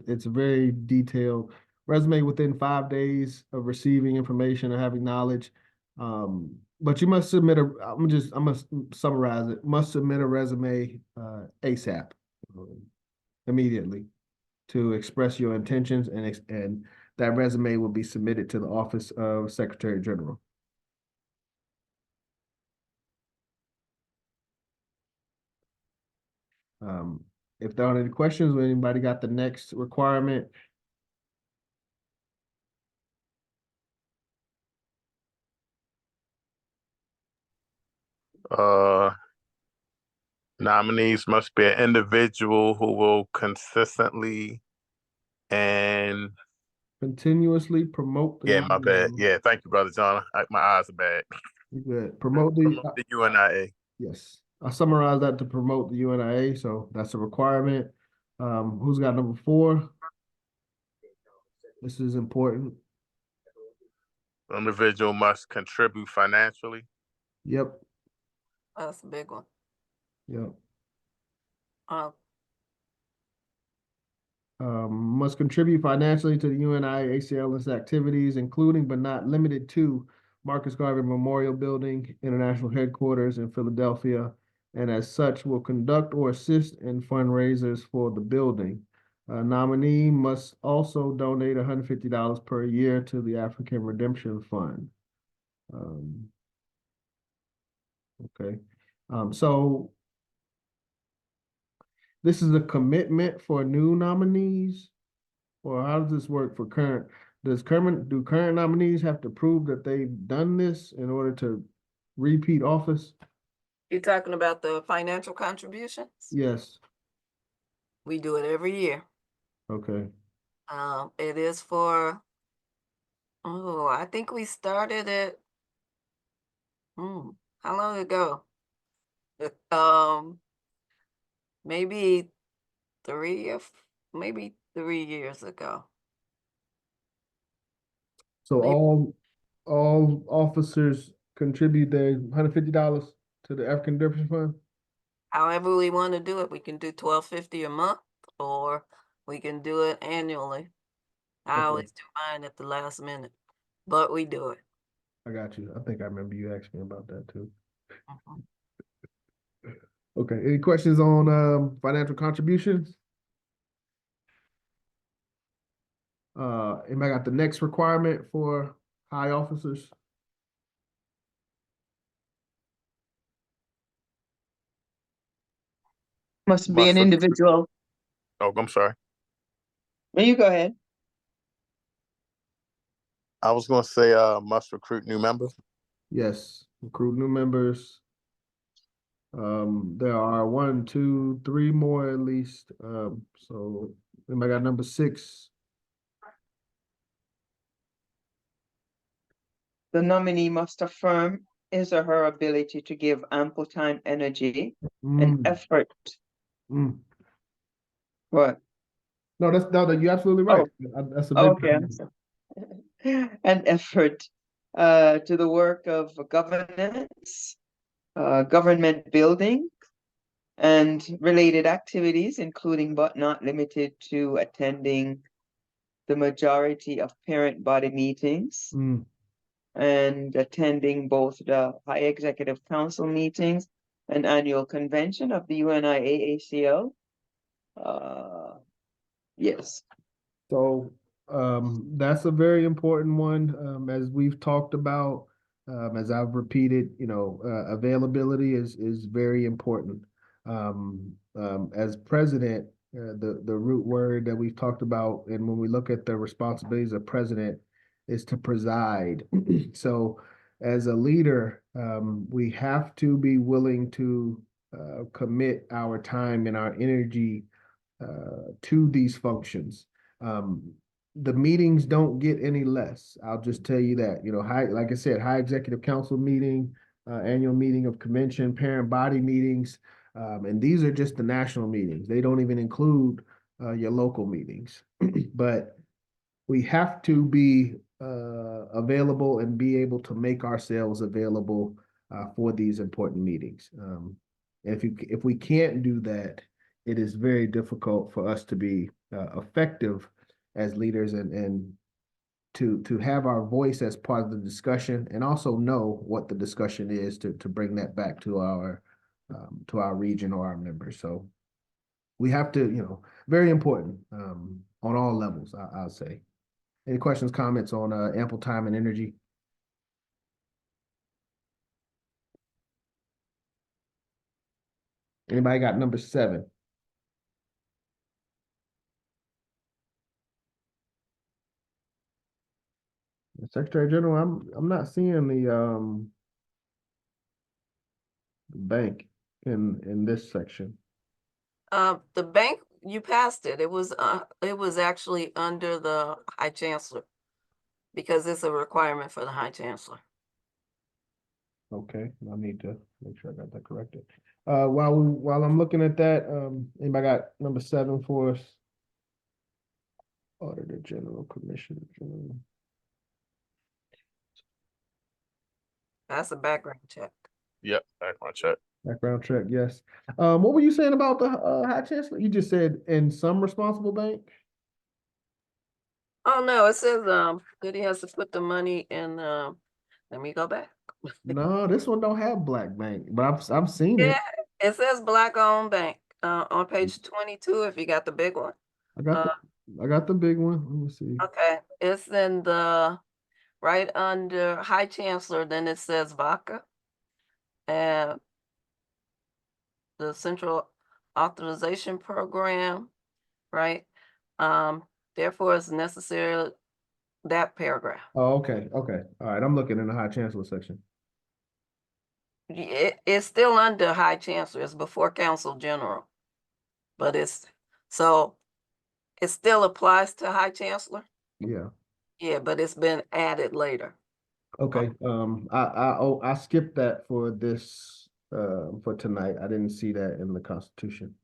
It's a very detailed resume within 5 days of receiving information and having knowledge. But you must submit I'm gonna summarize it. Must submit a resume ASAP, immediately, to express your intentions, and that resume will be submitted to the Office of Secretary General. If there aren't any questions, anybody got the next requirement? Nominees must be an individual who will consistently and Continuously promote the my bad. Yeah, thank you, Brother John. My eyes are bad. You good. Promote the UNIA. Yes. I summarized that to promote the UNIA, so that's a requirement. Who's got number 4? This is important. Individual must contribute financially. Yep. That's a big one. Yep. Uh, Must contribute financially to the UNIA-ACL and its activities, including but not limited to Marcus Garvey Memorial Building, International Headquarters in Philadelphia, and as such will conduct or assist in fundraisers for the building. A nominee must also donate $150 per year to the African Redemption Fund. Okay. So this is a commitment for new nominees, or how does this work for current? Do current nominees have to prove that they've done this in order to repeat office? you're talking about the financial contributions? Yes. We do it every year. Okay. It is for, I think we started it, how long ago? Maybe 3 or maybe 3 years ago. So Maybe. all officers contribute their $150 to the African Difference Fund? However we want to do it, we can do $12.50 a month, or we can do it annually. I Okay. always do mine at the last minute, but we do it. I got you. I think I remember you asked me about that too. Mhm. Okay, any questions on financial contributions? Anybody got the next requirement for high officers? Must be an individual. Oh, I'm sorry. Well, you go ahead. I was gonna say must recruit new members. Yes, recruit new members. There are 1, 2, 3 more at least. So anybody got number 6? The nominee must affirm his or her ability to give ample time, energy, and Mm, effort. mm. What? No, you're absolutely right. That's a big Okay, I'm sorry. And effort to the work of governance, government building, and related activities, including but not limited to attending the majority of parent body meetings Mm. and attending both the High Executive Council meetings and annual convention of the UNIA-ACL. Yes. So that's a very important one. As we've talked about, as I've repeated, availability is very important. As president, the root word that we've talked about, and when we look at the responsibilities of president, is to preside. So as a leader, we have to be willing to commit our time and our energy to these functions. The meetings don't get any less. I'll just tell you that. Like I said, high executive council meeting, annual meeting of convention, parent body meetings, and these are just the national meetings. They don't even include your local meetings. But we have to be available and be able to make ourselves available for these important meetings. And if we can't do that, it is very difficult for us to be effective as leaders and to have our voice as part of the discussion, and also know what the discussion is to bring that back to our region or our members. So we have to, very important on all levels, I'll say. Any questions, comments on ample time and energy? Anybody got number 7? Secretary General, I'm not seeing the bank in this section. The bank, you passed it. It was actually under the High Chancellor, because it's a requirement for the High Chancellor. Okay, I need to make sure I got that corrected. While I'm looking at that, anybody got number 7 for us? Auditor General, Commissioner General. That's a background check. Yep, background check. Background check, yes. What were you saying about the High Chancellor? You just said in some responsible bank? Oh, no, it says that he has to put the money in, let me go back. No, this one don't have black bank, but I've seen Yeah, it. it says black owned bank on page 22 if you got the big one. I got the big one. Let me see. Okay, it's in the right under High Chancellor, then it says VACA. And the Central Authorization Program, right? Therefore, it's necessary, that paragraph. Oh, okay. All right, I'm looking in the High Chancellor section. It's still under High Chancellor, it's before Council General. But it still applies to High Chancellor? Yeah. Yeah, but it's been added later. Okay. I skipped that for this for tonight. I didn't see that in the Constitution.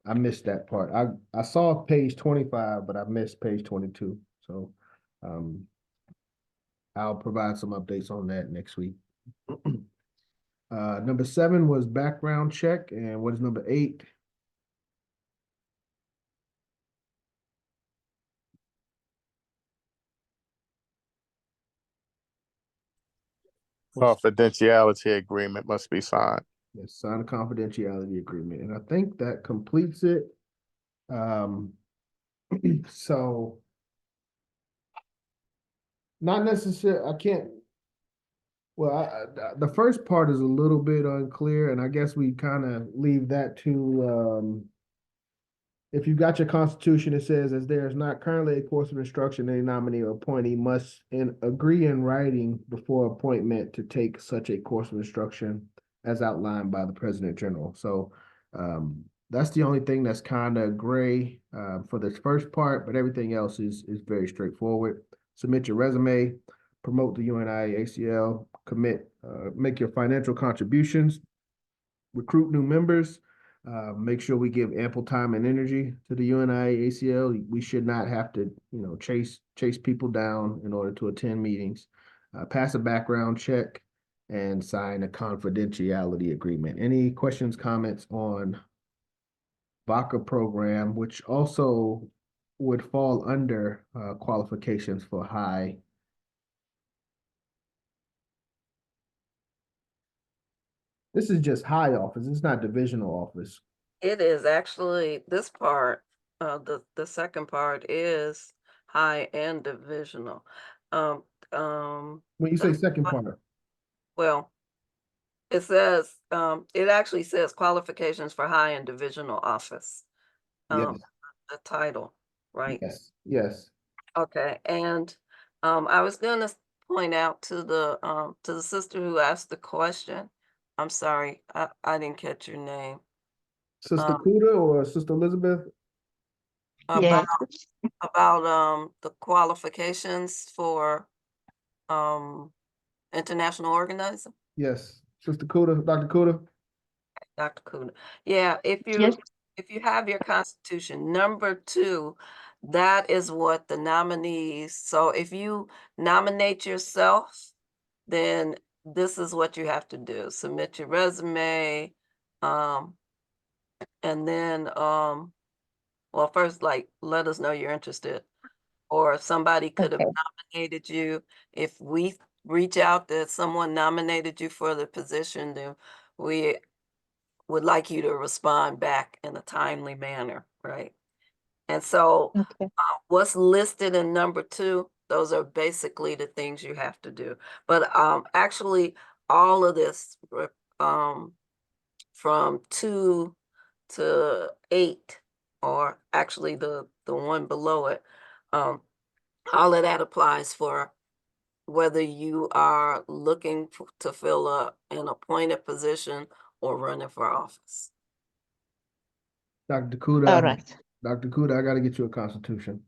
I missed that part. I saw page 25, but I missed page 22. So I'll provide some updates on that next week. Number 7 was background check, and what is number 8? Confidentiality agreement must be signed. Yes, sign a confidentiality agreement, and I think that completes it. So not necessarily, I can't. Well, the first part is a little bit unclear, and I guess we kind of leave that to if you've got your constitution, it says, as there is not currently a course of instruction, any nominee or appointee must agree in writing before appointment to take such a course of instruction as outlined by the President General. So that's the only thing that's kind of gray for this first part, but everything else is very straightforward. Submit your resume, promote the UNIA-ACL, make your financial contributions, recruit new members. Make sure we give ample time and energy to the UNIA-ACL. We should not have to, chase people down in order to attend meetings. Pass a background check and sign a confidentiality agreement. Any questions, comments on VACA program, which also would fall under qualifications for high? This is just high office. It's not divisional office. It is actually this part, the second part is high and divisional. When you say second part, Well, it says, it actually says qualifications for high and divisional office. yes, The title, right? yes. Okay, and I was gonna point out to the sister who asked the question. I'm sorry, I didn't catch your name. Sister Kuda or Sister Elizabeth? About Yes. the qualifications for international organizing. Yes, Sister Kuda, Dr. Kuda. Dr. Kuna. Yeah, Yes. if you have your constitution, number 2, that is what the nominees, so if you nominate yourself, then this is what you have to do. Submit your resume, and then well, first, like, let us know you're interested. Or if somebody could have Okay. nominated you, if we reach out that someone nominated you for the position, then we would like you to respond back in a timely manner, right? And so Okay. what's listed in number 2, those are basically the things you have to do. But actually, all of this from 2 to 8, or actually the one below it, all of that applies for whether you are looking to fill an appointed position or running for office. Dr. Kuda. All right. Dr. Kuda, I got to get you a constitution.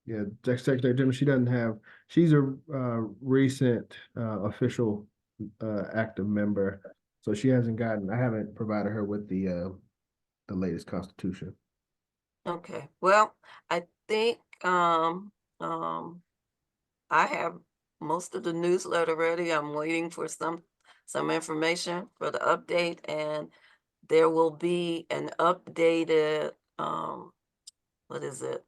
Yeah, Secretary General, she doesn't have, she's a recent official active member. So she hasn't gotten, I haven't provided her with the latest constitution. Okay, well, I think I have most of the newsletter ready. I'm waiting for some information for the update, and there will be an updated what is it?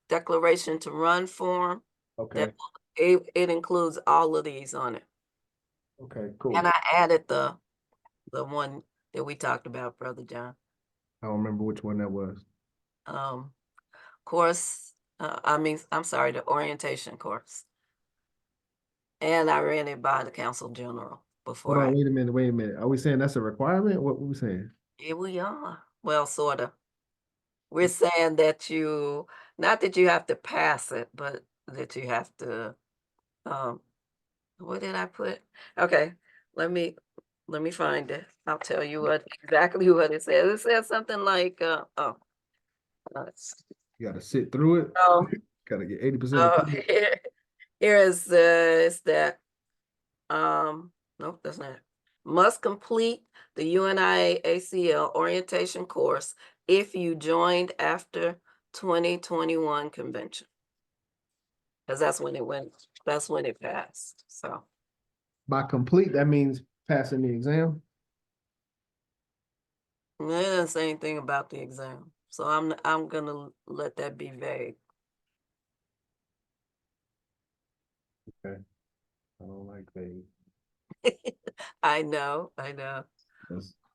Declaration to run form. Okay. It includes all of these on it. Okay, cool. And I added the one that we talked about, Brother John. I don't remember which one that was. Course, I'm sorry, the orientation course. And I ran it by the Council General before. Hold on, wait a minute. Are we saying that's a requirement? What were we saying? Here we are. Well, sort of. We're saying that not that you have to pass it, but that you have to, what did I put? Okay, let me find it. I'll tell you exactly what it says. It says something like, You got to sit through it. Oh, Got to get 80%. here is that, nope, that's not it. Must complete the UNIA-ACL orientation course if you joined after 2021 convention. Because that's when it passed, so. By complete, that means passing the exam? It doesn't say anything about the exam, so I'm gonna let that be vague. Okay. I don't like vague. I know.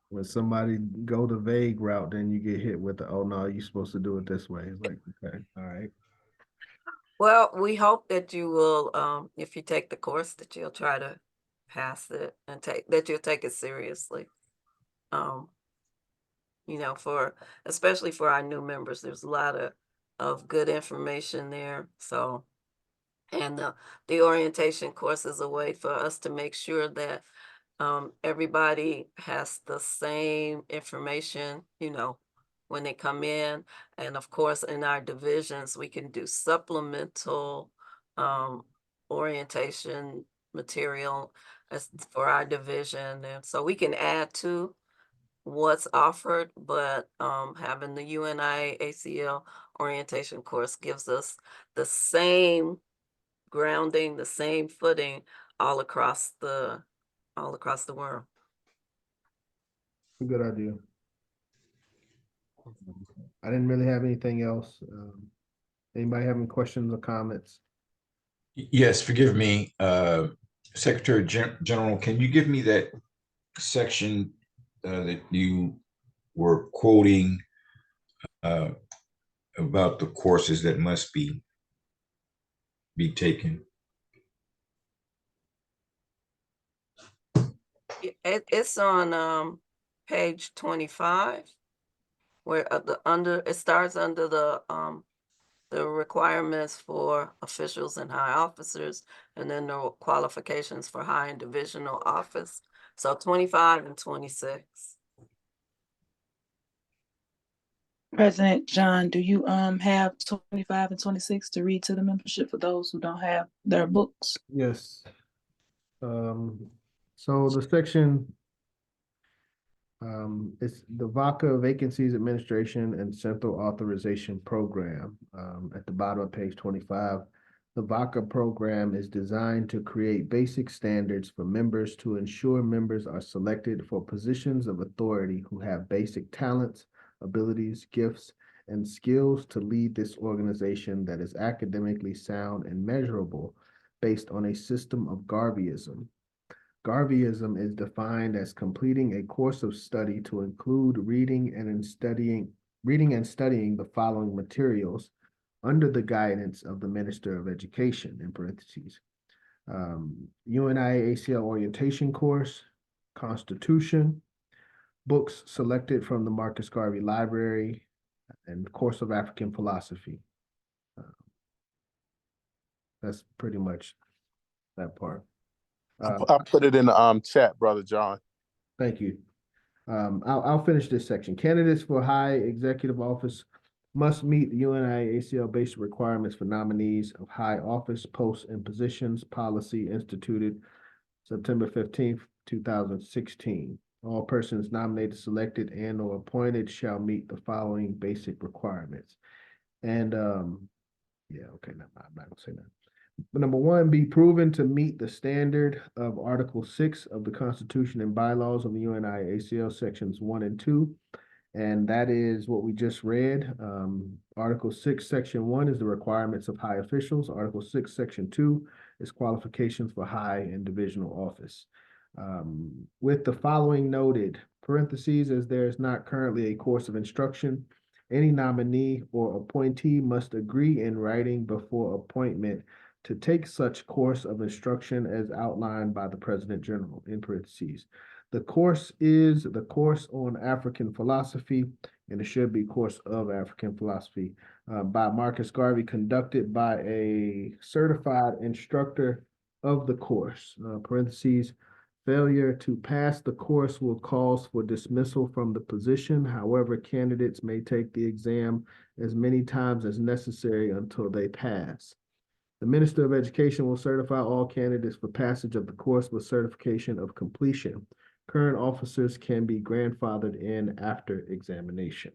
When somebody go the vague route, then you get hit with the, oh no, you're supposed to do it this way. It's like, okay, all right. Well, we hope that you will, if you take the course, that you'll try to pass it and that you'll take it seriously. You know, especially for our new members, there's a lot of good information there. So, and the orientation course is a way for us to make sure that everybody has the same information, you know, when they come in. And of course, in our divisions, we can do supplemental orientation material for our division. And so we can add to what's offered, but having the UNI-ACL orientation course gives us the same grounding, the same footing all across the world. Good idea. I didn't really have anything else. Anybody have any questions or comments? Yes, forgive me, Secretary General, can you give me that section that you were quoting about the courses that must be taken? It's on page 25, where it starts under the requirements for officials and high officers, and then the qualifications for high and divisional office. So 25 and 26. President John, do you have 25 and 26 to read to the membership for those who don't have their books? Yes. So the section it's the VACA Vacancies Administration and Central Authorization Program. At the bottom of page 25, the VACA program is designed to create basic standards for members to ensure members are selected for positions of authority who have basic talents, abilities, gifts, and skills to lead this organization that is academically sound and measurable based on a system of Garveyism. Garveyism is defined as completing a course of study to include reading and studying the following materials under the guidance of the Minister of Education, in parentheses. UNIA-ACL orientation course, Constitution, books selected from the Marcus Garvey Library, and course of African philosophy. That's pretty much that part. I'll put it in the chat, Brother John. Thank you. I'll finish this section. Candidates for high executive office must meet the UNI-ACL basic requirements for nominees of high office, posts, and positions policy instituted September 15th, 2016. All persons nominated, selected, and or appointed shall meet the following basic requirements. And yeah, okay, no, I'm not gonna say that. But number one, be proven to meet the standard of Article 6 of the Constitution and bylaws of the UNI-ACL sections 1 and 2. And that is what we just read. Article 6, Section 1 is the requirements of high officials. Article 6, Section 2 is qualifications for high and divisional office. With the following noted, parentheses, as there is not currently a course of instruction, any nominee or appointee must agree in writing before appointment to take such course of instruction as outlined by the President General, in parentheses. The course is the course on African philosophy, and it should be course of African philosophy by Marcus Garvey, conducted by a certified instructor of the course, parentheses. Failure to pass the course will cause for dismissal from the position. However, candidates may take the exam as many times as necessary until they pass. The Minister of Education will certify all candidates for passage of the course with certification of completion. Current officers can be grandfathered in after examination.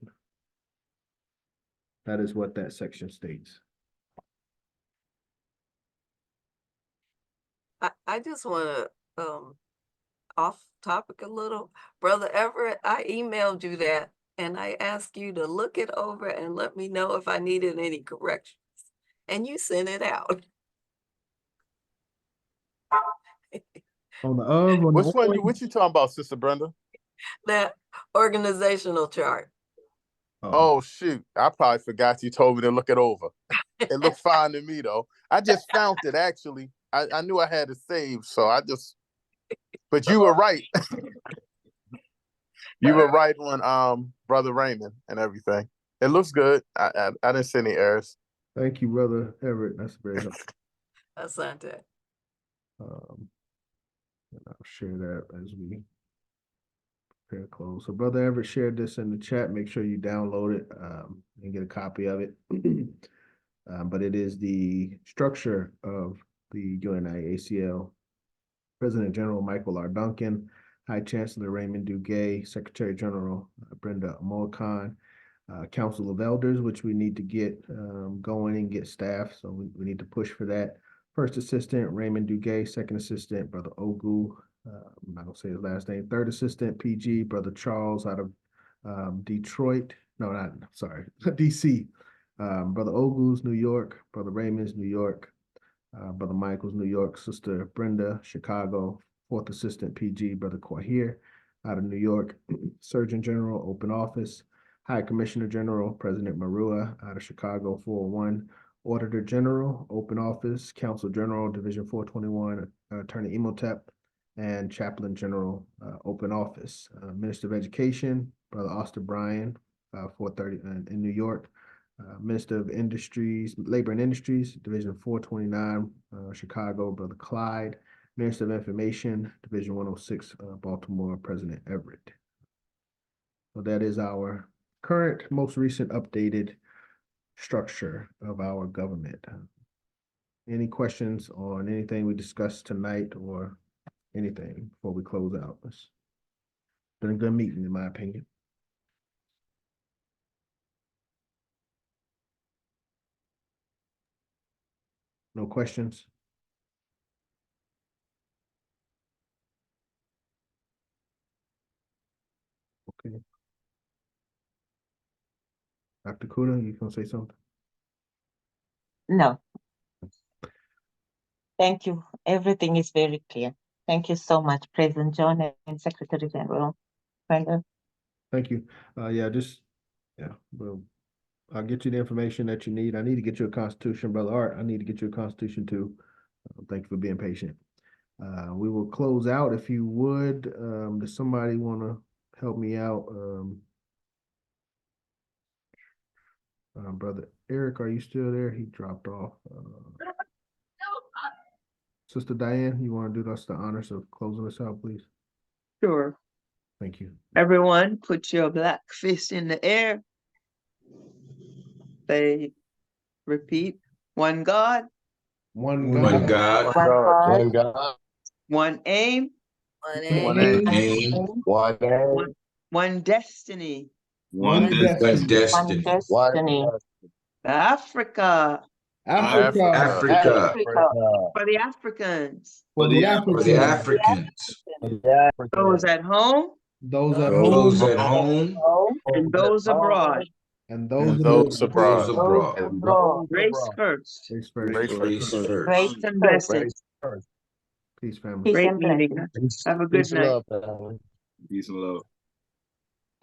That is what that section states. I just wanna, off topic a little. Brother Everett, I emailed you that and I asked you to look it over and let me know if I needed any corrections. And you sent it out. On the of, on the Which one on? what you talking about, Sister Brenda? That organizational chart. Oh shoot. I probably forgot you told me to look it over. It looked fine to me though. I just found it actually. I knew I had it saved, so but you were right. You were right on Brother Raymond and everything. It looks good. I didn't see any errors. Thank you, Brother Everett. That's very helpful. Asante. And I'll share that as we prepare close. So Brother Everett shared this in the chat. Make sure you download it and get a copy of it. But it is the structure of the UNIA-ACL. President General Michael R. Duncan, High Chancellor Raymond Duguay, Secretary General Brenda Amolkan, Council of Elders, which we need to get going and get staff. So we need to push for that. First Assistant Raymond Duguay, Second Assistant Brother Ogu, I'm not gonna say his last name. Third Assistant PG Brother Charles out of Detroit. No, not sorry, DC. Brother Ogu's New York, Brother Raymond's New York, Brother Michael's New York, Sister Brenda, Chicago, Fourth Assistant PG, Brother Quahir out of New York, Surgeon General, Open Office, High Commissioner General, President Marua out of Chicago, 401, Auditor General, Open Office, Counsel General, Division 421, Attorney Imhotep, and Chaplain General, Open Office. Minister of Education, Brother Austin Bryan, 430 in New York. Minister of Industries, Labor and Industries, Division 429, Chicago, Brother Clyde. Minister of Information, Division 106, Baltimore, President Everett. So that is our current, most recent updated structure of our government. Any questions on anything we discussed tonight or anything before we close out? It's been a good meeting, in my opinion. No questions? Okay. Dr. Kuda, you gonna say something? No. Thank you. Everything is very clear. Thank you so much, President John and Secretary General Brenda. Thank you. Well, I'll get you the information that you need. I need to get you a constitution, Brother Art. I need to get you a constitution too. Thank you for being patient. We will close out if you would. Does somebody want to help me out? Brother Eric, are you still there? He dropped off. Sister Diane, you want to do us the honors of closing us out, please? Sure. Thank you. Everyone, put your black fist in the air. Say, repeat, one God, One One God. God, One God, one aim, One aim. name, one name, one destiny. One One destiny. one destiny. destiny. one Destiny. Africa, Africa. Africa, Africa. for the Africans. For the for the Africans. Africans, Those at home Those at those home at home, and those abroad. and And those those those abroad. abroad. Grace first. Grace first. Grace first. Grace And first. blessings. Peace, family. Peace Great and meeting. blessings. Have a good Peace and night. love, family. Peace and love.